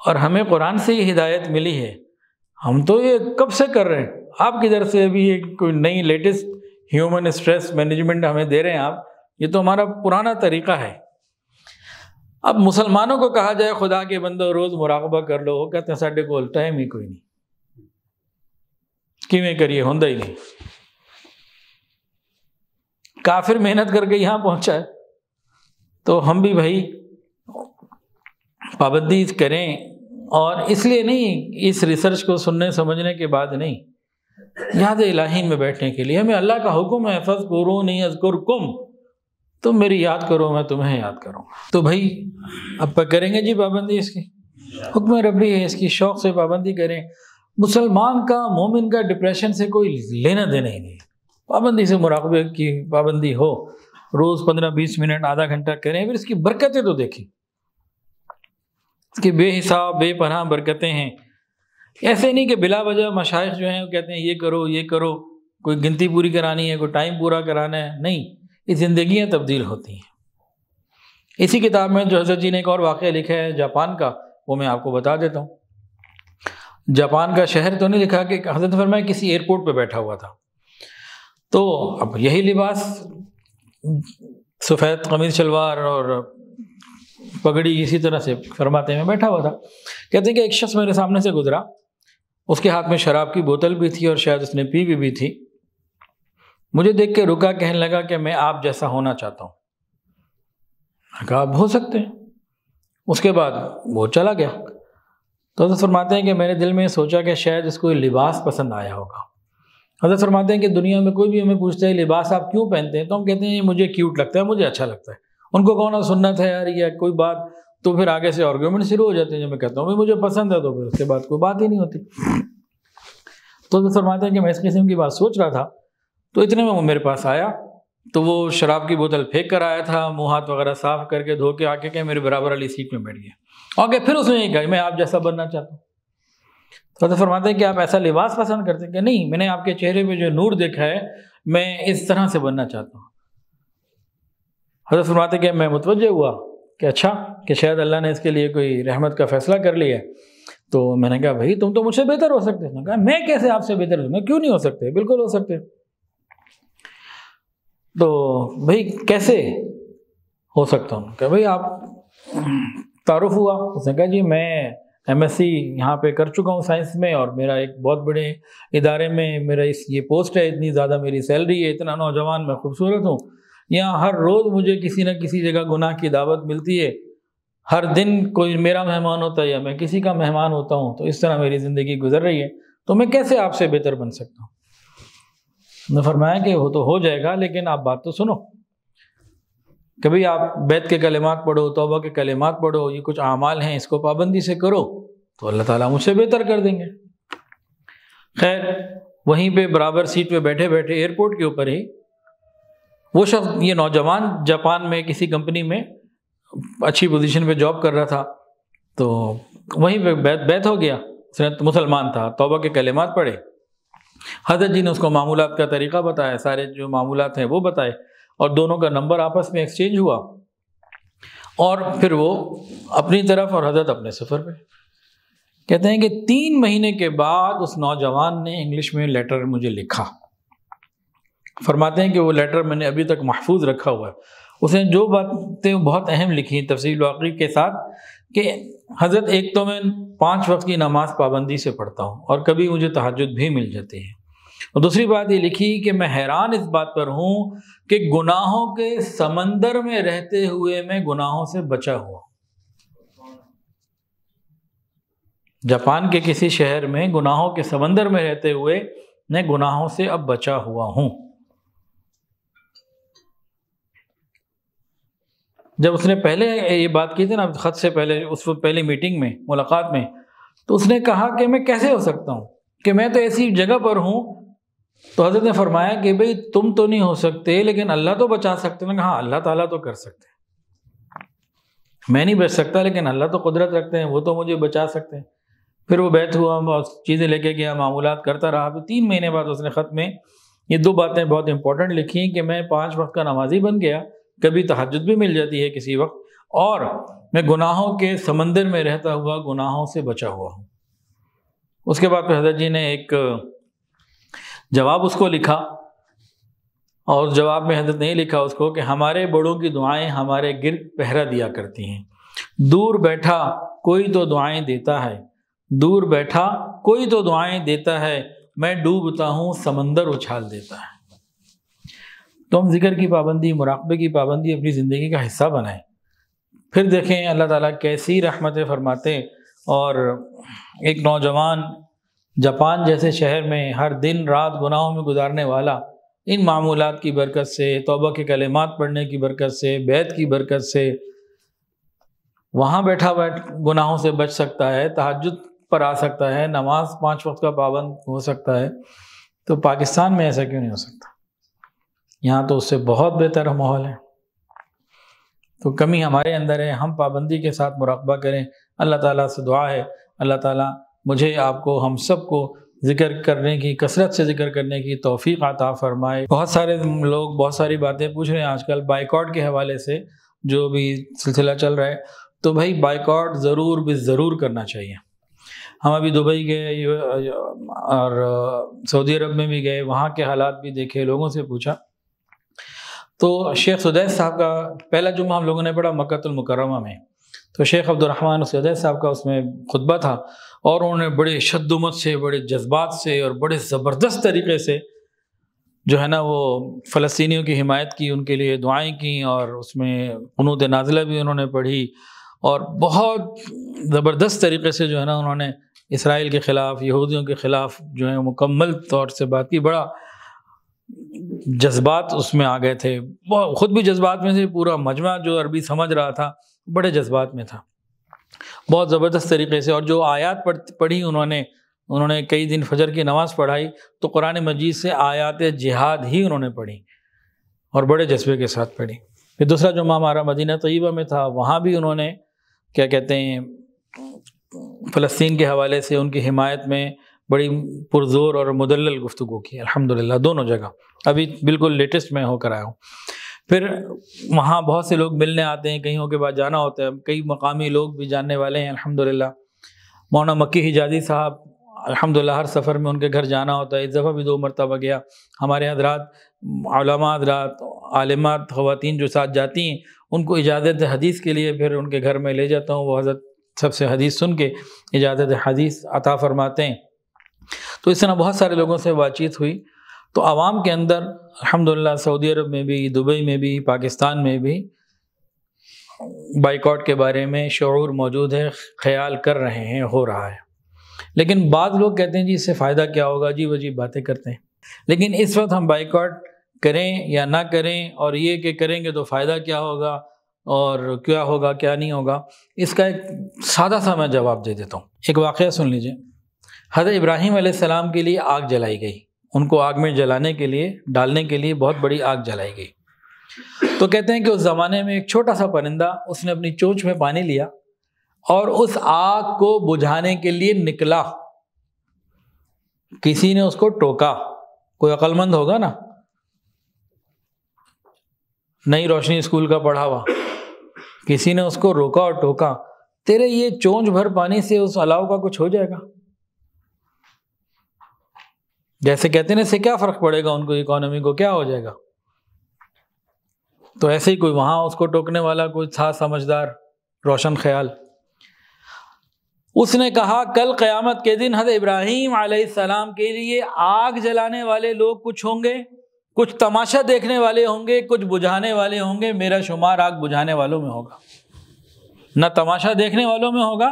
اور ہمیں قرآن سے یہ ہدایت ملی ہے، ہم تو یہ کب سے کر رہے ہیں. آپ کدھر سے ابھی کوئی نئی لیٹسٹ ہیومن اسٹریس مینجمنٹ ہمیں دے رہے ہیں آپ؟ یہ تو ہمارا پرانا طریقہ ہے. اب مسلمانوں کو کہا جائے خدا کے بندو روز مراقبہ کر لو، وہ کہتے ہیں ساڈے کول ٹائم ہی کوئی نہیں، کیویں کریے، ہوندا ہی نہیں. کافر محنت کر کے یہاں پہنچا ہے تو ہم بھی بھائی پابندی کریں. اور اس لیے نہیں، اس ریسرچ کو سننے سمجھنے کے بعد نہیں، یاد الہی میں بیٹھنے کے لیے. ہمیں اللہ کا حکم ہے فاذکرونی اذکرکم، تم میری یاد کرو میں تمہیں یاد کروں. تو بھائی اب کریں گے جی پابندی، اس کی حکم ربی ہے، اس کی شوق سے پابندی کریں. مسلمان کا، مومن کا ڈپریشن سے کوئی لینا دینا ہی نہیں. پابندی سے مراقبے کی پابندی ہو، روز 15-20 منٹ، آدھا گھنٹہ کریں. پھر اس کی برکتیں تو دیکھیں، اس کی بے حساب بے پناہ برکتیں ہیں. ایسے نہیں کہ بلا وجہ مشائخ جو ہیں وہ کہتے ہیں یہ کرو یہ کرو، کوئی گنتی پوری کرانی ہے، کوئی ٹائم پورا کرانا ہے. نہیں، یہ زندگیاں تبدیل ہوتی ہیں. اسی کتاب میں جو حضرت جی نے ایک اور واقعہ لکھا ہے جاپان کا، وہ میں آپ کو بتا دیتا ہوں. جاپان کا شہر تو نہیں لکھا کہ حضرت فرمایا کسی ایئرپورٹ پہ بیٹھا ہوا تھا، تو اب یہی لباس، سفید قمیض شلوار اور پگڑی اسی طرح سے فرماتے میں بیٹھا ہوا تھا. کہتے ہیں کہ ایک شخص میرے سامنے سے گزرا، اس کے ہاتھ میں شراب کی بوتل بھی تھی اور شاید اس نے پی بھی تھی. مجھے دیکھ کے رکا، کہنے لگا کہ میں آپ جیسا ہونا چاہتا ہوں. کہا آپ ہو سکتے ہیں. اس کے بعد وہ چلا گیا. تو حضرت فرماتے ہیں کہ میرے دل میں سوچا کہ شاید اس کو لباس پسند آیا ہوگا. حضرت فرماتے ہیں کہ دنیا میں کوئی بھی ہمیں پوچھتا ہے لباس آپ کیوں پہنتے ہیں، تو ہم کہتے ہیں مجھے کیوٹ لگتا ہے، مجھے اچھا لگتا ہے. ان کو کون سنت ہے یار یا کوئی بات، تو پھر آگے سے آرگیومنٹ شروع ہو جاتے ہیں. جب میں کہتا ہوں مجھے پسند ہے تو پھر اس کے بعد کوئی بات ہی نہیں ہوتی. تو حضرت فرماتے ہیں کہ میں اس قسم کی بات سوچ رہا تھا، تو اتنے میں وہ میرے پاس آیا، تو وہ شراب کی بوتل پھینک کر آیا تھا، منہ ہاتھ وغیرہ صاف کر کے دھو کے آ کے کہ میرے برابر والی سیٹ میں بیٹھ گیا. آگے پھر اس نے یہ کہا میں آپ جیسا بننا چاہتا ہوں. تو حضرت فرماتے ہیں کہ آپ ایسا لباس پسند کرتے ہیں؟ کہ نہیں، میں نے آپ کے چہرے پہ جو نور دیکھا ہے میں اس طرح سے بننا چاہتا ہوں. حضرت فرماتے ہیں کہ میں متوجہ ہوا کہ اچھا، کہ شاید اللہ نے اس کے لیے کوئی رحمت کا فیصلہ کر لیا ہے. تو میں نے کہا بھائی تم تو مجھ سے بہتر ہو سکتے. میں نے کہا میں کیسے آپ سے بہتر ہوں؟ میں کیوں نہیں ہو سکتے، بالکل ہو سکتے. تو بھائی کیسے ہو سکتا ہوں؟ کہ بھائی آپ تعارف ہوا. اس نے کہا جی میں MSc یہاں پہ کر چکا ہوں سائنس میں، اور میرا ایک بہت بڑے ادارے میں میرا یہ پوسٹ ہے، اتنی زیادہ میری سیلری ہے، اتنا نوجوان، میں خوبصورت ہوں. یہاں ہر روز مجھے کسی نہ کسی جگہ گناہ کی دعوت ملتی ہے، ہر دن کوئی میرا مہمان ہوتا ہے یا میں کسی کا مہمان ہوتا ہوں، تو اس طرح میری زندگی گزر رہی ہے، تو میں کیسے آپ سے بہتر بن سکتا ہوں؟ نے فرمایا کہ وہ تو ہو جائے گا، لیکن آپ بات تو سنو. کبھی آپ بیت کے کلمات پڑھو، توبہ کے کلمات پڑھو، یہ کچھ اعمال ہیں، اس کو پابندی سے کرو تو اللہ تعالیٰ مجھ سے بہتر کر دیں گے. خیر وہیں پہ برابر سیٹ پہ بیٹھے بیٹھے ایئرپورٹ کے اوپر ہی وہ شخص، یہ نوجوان جاپان میں کسی کمپنی میں اچھی پوزیشن پہ جاب کر رہا تھا، تو وہیں پہ بیت ہو گیا. مسلمان تھا، توبہ کے کلمات پڑھے. حضرت جی نے اس کو معمولات کا طریقہ بتایا، سارے جو معمولات ہیں وہ بتائے، اور دونوں کا نمبر آپس میں ایکسچینج ہوا، اور پھر وہ اپنی طرف اور حضرت اپنے سفر پہ. کہتے ہیں کہ 3 مہینے کے بعد اس نوجوان نے انگلش میں لیٹر مجھے لکھا. فرماتے ہیں کہ وہ لیٹر میں نے ابھی تک محفوظ رکھا ہوا ہے. اس نے جو باتیں بہت اہم لکھی تفصیل واقعی کے ساتھ، کہ حضرت ایک تو میں 5 وقت کی نماز پابندی سے پڑھتا ہوں، اور کبھی مجھے تہجد بھی مل جاتی ہے. اور دوسری بات یہ لکھی کہ میں حیران اس بات پر ہوں کہ گناہوں کے سمندر میں رہتے ہوئے میں گناہوں سے بچا ہوا. جاپان کے کسی شہر میں گناہوں کے سمندر میں رہتے ہوئے میں گناہوں سے اب بچا ہوا ہوں. جب اس نے پہلے یہ بات کی تھی نا خط سے پہلے، اس وقت پہلی میٹنگ میں، ملاقات میں، تو اس نے کہا کہ میں کیسے ہو سکتا ہوں کہ میں تو ایسی جگہ پر ہوں. تو حضرت نے فرمایا کہ بھئی تم تو نہیں ہو سکتے، لیکن اللہ تو بچا سکتے. میں کہا ہاں اللہ تعالیٰ تو کر سکتے ہیں، میں نہیں بچ سکتا، لیکن اللہ تو قدرت رکھتے ہیں، وہ تو مجھے بچا سکتے ہیں. پھر وہ بیت ہوا، چیزیں لے کے گیا، معمولات کرتا رہا. پھر 3 مہینے بعد اس نے خط میں یہ 2 باتیں بہت امپورٹنٹ لکھی کہ میں 5 وقت کا نمازی بن گیا، کبھی تہجد بھی مل جاتی ہے کسی وقت، اور میں گناہوں کے سمندر میں رہتا ہوا گناہوں سے بچا ہوا ہوں. اس کے بعد پھر حضرت جی نے ایک جواب اس کو لکھا، اور جواب میں حضرت نے لکھا اس کو کہ ہمارے بڑوں کی دعائیں ہمارے گرد پہرا دیا کرتی ہیں. دور بیٹھا کوئی تو دعائیں دیتا ہے، دور بیٹھا کوئی تو دعائیں دیتا ہے، میں ڈوبتا ہوں سمندر اچھال دیتا ہے. تو ہم ذکر کی پابندی، مراقبے کی پابندی اپنی زندگی کا حصہ بنائیں. پھر دیکھیں اللہ تعالیٰ کیسی رحمتیں فرماتے. اور ایک نوجوان جاپان جیسے شہر میں ہر دن رات گناہوں میں گزارنے والا، ان معمولات کی برکت سے، توبہ کے کلمات پڑھنے کی برکت سے، بیت کی برکت سے وہاں بیٹھا گناہوں سے بچ سکتا ہے، تہجد پر آ سکتا ہے، نماز 5 وقت کا پابند ہو سکتا ہے. تو پاکستان میں ایسا کیوں نہیں ہو سکتا؟ یہاں تو اس سے بہت بہتر ماحول ہے. تو کمی ہمارے اندر ہے، ہم پابندی کے ساتھ مراقبہ کریں. اللہ تعالیٰ سے دعا ہے اللہ تعالیٰ مجھے، آپ کو، ہم سب کو ذکر کرنے کی، کثرت سے ذکر کرنے کی توفیق عطا فرمائے. بہت سارے لوگ بہت ساری باتیں پوچھ رہے ہیں آج کل بائیکاٹ کے حوالے سے، جو بھی سلسلہ چل رہا ہے. تو بھائی بائیکاٹ ضرور ضرور کرنا چاہیے. ہم ابھی دبئی گئے اور سعودی عرب میں بھی گئے، وہاں کے حالات بھی دیکھے، لوگوں سے پوچھا. تو شیخ سدیس صاحب کا پہلا جمعہ ہم لوگوں نے پڑھا مکۃ المکرمہ میں. تو شیخ عبدالرحمن سدیس صاحب کا اس میں خطبہ تھا، اور انہوں نے بڑے شدت سے، بڑے جذبات سے اور بڑے زبردست طریقے سے جو ہے نا وہ فلسطینیوں کی حمایت کی، ان کے لیے دعائیں کیں، اور اس میں قنوت نازلہ بھی انہوں نے پڑھی، اور بہت زبردست طریقے سے جو ہے نا انہوں نے اسرائیل کے خلاف، یہودیوں کے خلاف جو ہے مکمل طور سے بات کی. بڑا جذبات اس میں آ گئے تھے، خود بھی جذبات میں سے، پورا مجمع جو عربی سمجھ رہا تھا بڑے جذبات میں تھا، بہت زبردست طریقے سے. اور جو آیات پڑھی انہوں نے کئی دن فجر کی نماز پڑھائی تو قرآن مجید سے آیات جہاد ہی انہوں نے پڑھی، اور بڑے جذبے کے ساتھ پڑھی. پھر دوسرا جمعہ ہمارا مدینہ طیبہ میں تھا، وہاں بھی انہوں نے کیا کہتے ہیں فلسطین کے حوالے سے ان کی حمایت میں بڑی پرزور اور مدلل گفتگو کی. الحمدللہ دونوں جگہ ابھی بالکل لیٹسٹ میں ہو کر آیا ہوں. پھر وہاں بہت سے لوگ ملنے آتے ہیں، کہیں کے بعد جانا ہوتا ہے، کئی مقامی لوگ بھی جاننے والے ہیں الحمدللہ. مولانا مکی حجازی صاحب الحمدللہ ہر سفر میں ان کے گھر جانا ہوتا ہے. اس دفعہ بھی 2 مرتبہ گیا. ہمارے حضرات، علماء حضرات، عالمات خواتین جو ساتھ جاتی ہیں ان کو اجازت حدیث کے لیے پھر ان کے گھر میں لے جاتا ہوں، وہ حضرت سب سے حدیث سن کے اجازت حدیث عطا فرماتے ہیں. تو اس طرح بہت سارے لوگوں سے بات چیت ہوئی. تو عوام کے اندر الحمدللہ سعودی عرب میں بھی، دبئی میں بھی، پاکستان میں بھی بائیکاٹ کے بارے میں شعور موجود ہے، خیال کر رہے ہیں، ہو رہا ہے، لیکن بعض لوگ کہتے ہیں جی اس سے فائدہ کیا ہوگا، عجیب عجیب باتیں کرتے ہیں۔ لیکن اس وقت ہم بائیکاٹ کریں یا نہ کریں، اور یہ کہ کریں گے تو فائدہ کیا ہوگا اور کیا ہوگا کیا نہیں ہوگا، اس کا ایک سادہ سا میں جواب دے دیتا ہوں۔ ایک واقعہ سن لیجئے۔ حضرت ابراہیم علیہ السلام کے لیے آگ جلائی گئی، ان کو آگ میں جلانے کے لیے، ڈالنے کے لیے بہت بڑی آگ جلائی گئی۔ تو کہتے ہیں کہ اس زمانے میں ایک چھوٹا سا پرندہ، اس نے اپنی چونچ میں پانی لیا اور اس آگ کو بجھانے کے لیے نکلا۔ کسی نے اس کو ٹوکا، کوئی عقل مند ہوگا نا، نئی روشنی اسکول کا پڑھا ہوا، کسی نے اس کو روکا اور ٹوکا، تیرے یہ چونچ بھر پانی سے اس الاؤ کا کچھ ہو جائے گا؟ جیسے کہتے ہیں نا، اس سے کیا فرق پڑے گا ان کو، اکانومی کو کیا ہو جائے گا؟ تو ایسے ہی کوئی وہاں اس کو ٹوکنے والا کوئی تھا سمجھدار، روشن خیال، اس نے کہا کل قیامت کے دن حضرت ابراہیم علیہ السلام کے لیے آگ جلانے والے لوگ کچھ ہوں گے، کچھ تماشا دیکھنے والے ہوں گے، کچھ بجھانے والے ہوں گے، میرا شمار آگ بجھانے والوں میں ہوگا۔ نہ تماشا دیکھنے والوں میں ہوگا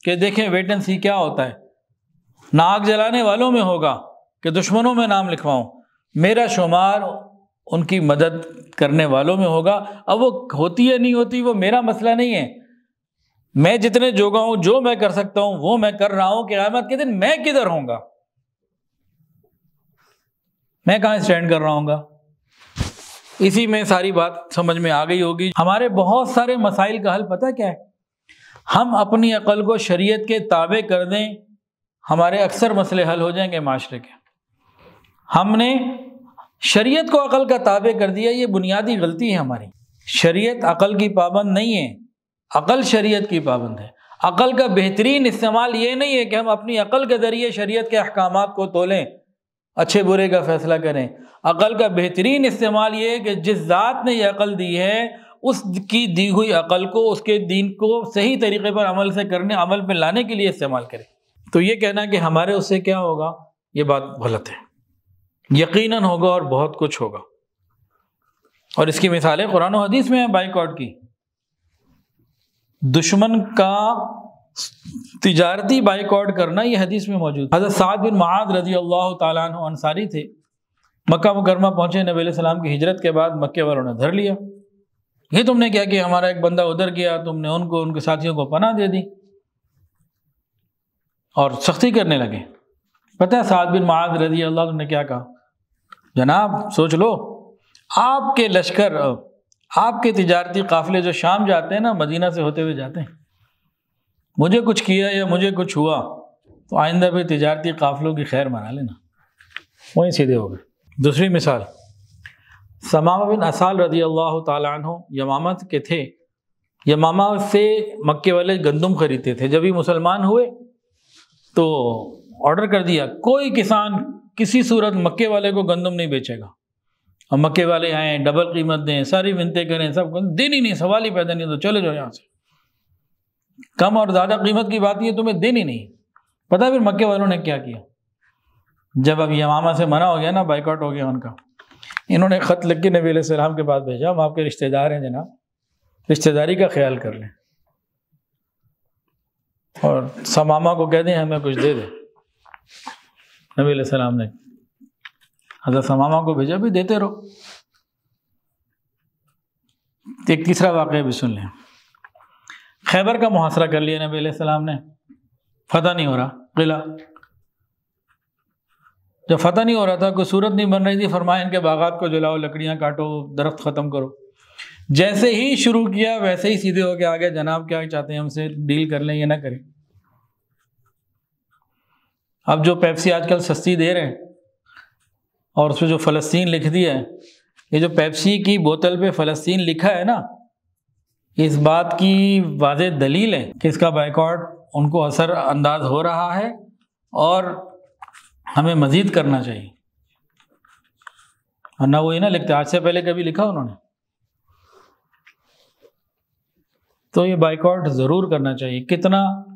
کہ دیکھیں ویٹ اینڈ سی کیا ہوتا ہے، نہ آگ جلانے والوں میں ہوگا کہ دشمنوں میں نام لکھواؤں، میرا شمار ان کی مدد کرنے والوں میں ہوگا۔ اب وہ ہوتی ہے نہیں ہوتی وہ میرا مسئلہ نہیں ہے، میں جتنے جوگا ہوں، جو میں کر سکتا ہوں وہ میں کر رہا ہوں۔ قیامت کے دن میں کدھر ہوں گا، میں کہاں اسٹینڈ کر رہا ہوں گا؟ اسی میں ساری بات سمجھ میں آ گئی ہوگی۔ ہمارے بہت سارے مسائل کا حل پتہ کیا ہے؟ ہم اپنی عقل کو شریعت کے تابع کر دیں، ہمارے اکثر مسئلے حل ہو جائیں گے معاشرے کے۔ ہم نے شریعت کو عقل کا تابع کر دیا، یہ بنیادی غلطی ہے ہماری۔ شریعت عقل کی پابند نہیں ہے، عقل شریعت کی پابند ہے۔ عقل کا بہترین استعمال یہ نہیں ہے کہ ہم اپنی عقل کے ذریعے شریعت کے احکامات کو تولیں، اچھے برے کا فیصلہ کریں۔ عقل کا بہترین استعمال یہ ہے کہ جس ذات نے یہ عقل دی ہے، اس کی دی ہوئی عقل کو، اس کے دین کو صحیح طریقے پر عمل پہ لانے کے لیے استعمال کریں۔ تو یہ کہنا کہ ہمارے اس سے کیا ہوگا، یہ بات غلط ہے۔ یقیناً ہوگا اور بہت کچھ ہوگا، اور اس کی مثالیں قرآن و حدیث میں ہیں۔ بائیکاٹ کی، دشمن کا تجارتی بائیکاٹ کرنا، یہ حدیث میں موجود۔ حضرت سعد بن معاذ رضی اللہ تعالیٰ عنہ انصاری تھے، مکہ مکرمہ پہنچے، نبی علیہ السلام کی ہجرت کے بعد مکے والوں نے دھر لیا، یہ تم نے کیا کیا، ہمارا ایک بندہ ادھر گیا، تم نے ان کو، ان کے ساتھیوں کو پناہ دے دی، اور سختی کرنے لگے۔ پتہ ہے سعد بن معاذ رضی اللہ عنہ نے کیا کہا؟ جناب سوچ لو، آپ کے لشکر، آپ کے تجارتی قافلے جو شام جاتے ہیں نا، مدینہ سے ہوتے ہوئے جاتے ہیں، مجھے کچھ کیا یا مجھے کچھ ہوا تو آئندہ بھی تجارتی قافلوں کی خیر منا لینا، وہیں سیدھے ہو گئے۔ دوسری مثال، ثمامہ بن اسال رضی اللہ تعالیٰ عنہ یمامہ کے تھے، یمامہ سے مکے والے گندم خریدتے تھے۔ جب ہی مسلمان ہوئے تو آرڈر کر دیا کوئی کسان کسی صورت مکے والے کو گندم نہیں بیچے گا، اور مکے والے آئیں، ڈبل قیمت دیں، ساری منتیں کریں، سب دینی نہیں، سوال ہی پیدا نہیں، تو چلے جاؤ یہاں سے، کم اور زیادہ قیمت کی بات یہ تمہیں دینی نہیں۔ پتہ پھر مکے والوں نے کیا کیا؟ جب اب یمامہ سے منع ہو گیا نا، بائیکاٹ ہو گیا ان کا، انہوں نے خط لکھ کے نبی علیہ السلام کے پاس بھیجا، ہم آپ کے رشتہ دار ہیں جناب، رشتہ داری کا خیال کر لیں، اور ثمامہ کو کہہ دیں ہمیں کچھ دے دیں۔ نبی علیہ السلام نے حضرت ثمامہ کو بھیجا، بھی دیتے رہو۔ ایک تیسرا واقعہ بھی سن لیں۔ خیبر کا محاصرہ کر لیا نبی علیہ السلام نے، فتح نہیں ہو رہا قلعہ۔ جب فتح نہیں ہو رہا تھا، کوئی صورت نہیں بن رہی تھی، فرمایا ان کے باغات کو جلاؤ، لکڑیاں کاٹو، درخت ختم کرو۔ جیسے ہی شروع کیا ویسے ہی سیدھے ہو کے آگے، جناب کیا چاہتے ہیں ہم سے ڈیل کر لیں یا نہ کریں؟ اب جو پیپسی آج کل سستی دے رہے ہیں، اور اس پہ جو فلسطین لکھ دیا ہے، یہ جو پیپسی کی بوتل پہ فلسطین لکھا ہے نا، اس بات کی واضح دلیل ہے کہ اس کا بائیکاٹ ان کو اثر انداز ہو رہا ہے، اور ہمیں مزید کرنا چاہیے۔ اور نہ وہی نہ لکھتے، آج سے پہلے کبھی لکھا انہوں نے؟ تو یہ بائیکاٹ ضرور کرنا چاہیے،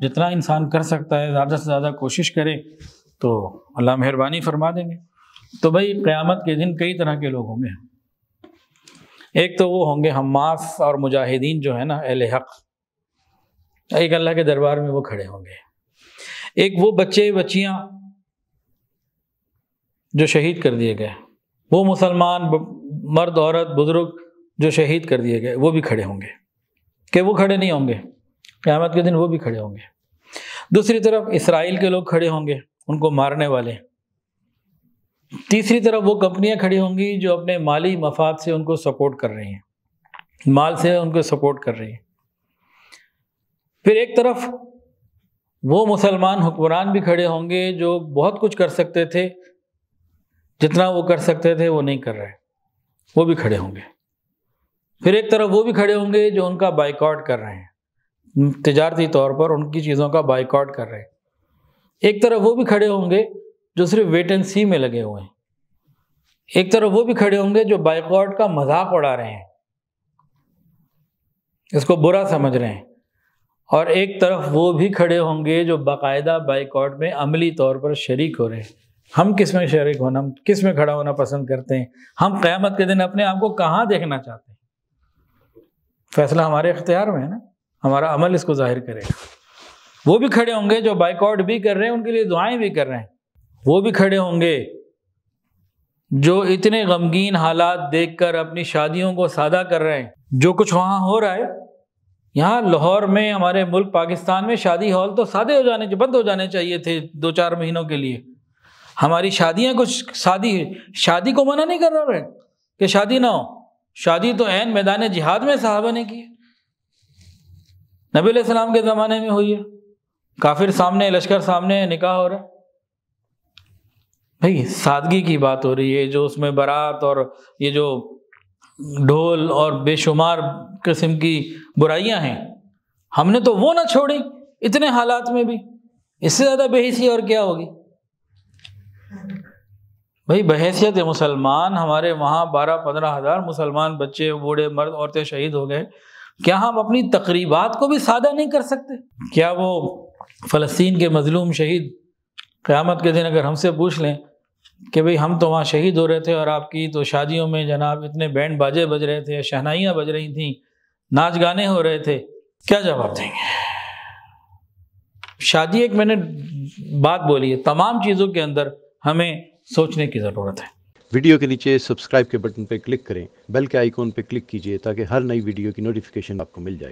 جتنا انسان کر سکتا ہے، زیادہ سے زیادہ کوشش کرے تو اللہ مہربانی فرما دیں گے۔ تو بھائی قیامت کے دن کئی طرح کے لوگ ہوں گے، ایک تو وہ ہوں گے حماس اور مجاہدین جو ہے نا اہل حق، ایک اللہ کے دربار میں وہ کھڑے ہوں گے۔ ایک وہ بچے بچیاں جو شہید کر دیے گئے، وہ مسلمان مرد عورت بزرگ جو شہید کر دیے گئے، وہ بھی کھڑے ہوں گے، کہ وہ کھڑے نہیں ہوں گے قیامت کے دن، وہ بھی کھڑے ہوں گے۔ دوسری طرف اسرائیل کے لوگ کھڑے ہوں گے ان کو مارنے والے۔ تیسری طرف وہ کمپنیاں کھڑی ہوں گی جو اپنے مالی مفاد سے ان کو سپورٹ کر رہی ہیں، مال سے ان کو سپورٹ کر رہی ہیں۔ پھر ایک طرف وہ مسلمان حکمران بھی کھڑے ہوں گے جو بہت کچھ کر سکتے تھے، جتنا وہ کر سکتے تھے وہ نہیں کر رہے، وہ بھی کھڑے ہوں گے۔ پھر ایک طرف وہ بھی کھڑے ہوں گے جو ان کا بائیکاٹ کر رہے ہیں، تجارتی طور پر ان کی چیزوں کا بائیکاٹ کر رہے ہیں۔ ایک طرف وہ بھی کھڑے ہوں گے جو صرف ویٹ اینڈ سی میں لگے ہوئے ہیں۔ ایک طرف وہ بھی کھڑے ہوں گے جو بائیکاٹ کا مذاق اڑا رہے ہیں، اس کو برا سمجھ رہے ہیں۔ اور ایک طرف وہ بھی کھڑے ہوں گے جو باقاعدہ بائیکاٹ میں عملی طور پر شریک ہو رہے ہیں۔ ہم کس میں شریک ہونا، ہم کس میں کھڑا ہونا پسند کرتے ہیں؟ ہم قیامت کے دن اپنے آپ کو کہاں دیکھنا چاہتے ہیں؟ فیصلہ ہمارے اختیار میں ہے نا، ہمارا عمل اس کو ظاہر کرے گا۔ وہ بھی کھڑے ہوں گے جو بائیکاٹ بھی کر رہے ہیں، ان کے لیے دعائیں بھی کر رہے ہیں۔ وہ بھی کھڑے ہوں گے جو اتنے غمگین حالات دیکھ کر اپنی شادیوں کو سادہ کر رہے ہیں۔ جو کچھ وہاں ہو رہا ہے، یہاں لاہور میں ہمارے ملک پاکستان میں شادی ہال تو سادے ہو جانے، بند ہو جانے چاہیے تھے 2-4 مہینوں کے لیے۔ ہماری شادیاں کچھ شادی کو منع نہیں کر رہا ہے کہ شادی نہ ہو، شادی تو عین میدان جہاد میں صحابہ نے کی، نبی علیہ السلام کے زمانے میں ہوئی ہے، کافر سامنے، لشکر سامنے نکاح ہو رہا ہے۔ بھائی سادگی کی بات ہو رہی ہے، جو اس میں بارات اور یہ جو ڈھول اور بے شمار قسم کی برائیاں ہیں، ہم نے تو وہ نہ چھوڑی اتنے حالات میں بھی، اس سے زیادہ بے حیثی اور کیا ہوگی؟ بھائی بحیثیت مسلمان ہمارے وہاں 12-15 ہزار مسلمان بچے بوڑھے مرد عورتیں شہید ہو گئے، کیا ہم اپنی تقریبات کو بھی سادہ نہیں کر سکتے؟ کیا وہ فلسطین کے مظلوم شہید قیامت کے دن اگر ہم سے پوچھ لیں کہ بھئی ہم تو وہاں شہید ہو رہے تھے اور آپ کی تو شادیوں میں جناب اتنے بینڈ باجے بج رہے تھے، شہنائیاں بج رہی تھیں، ناچ گانے ہو رہے تھے، کیا جواب دیں گے؟ شادی ایک میں نے بات بولی ہے، تمام چیزوں کے اندر ہمیں سوچنے کی ضرورت ہے۔ ویڈیو کے نیچے سبسکرائب کے بٹن پہ کلک کریں، بیل کے آئیکن پہ کلک کیجئے تاکہ ہر نئی ویڈیو کی نوٹیفیکیشن آپ کو مل جائے۔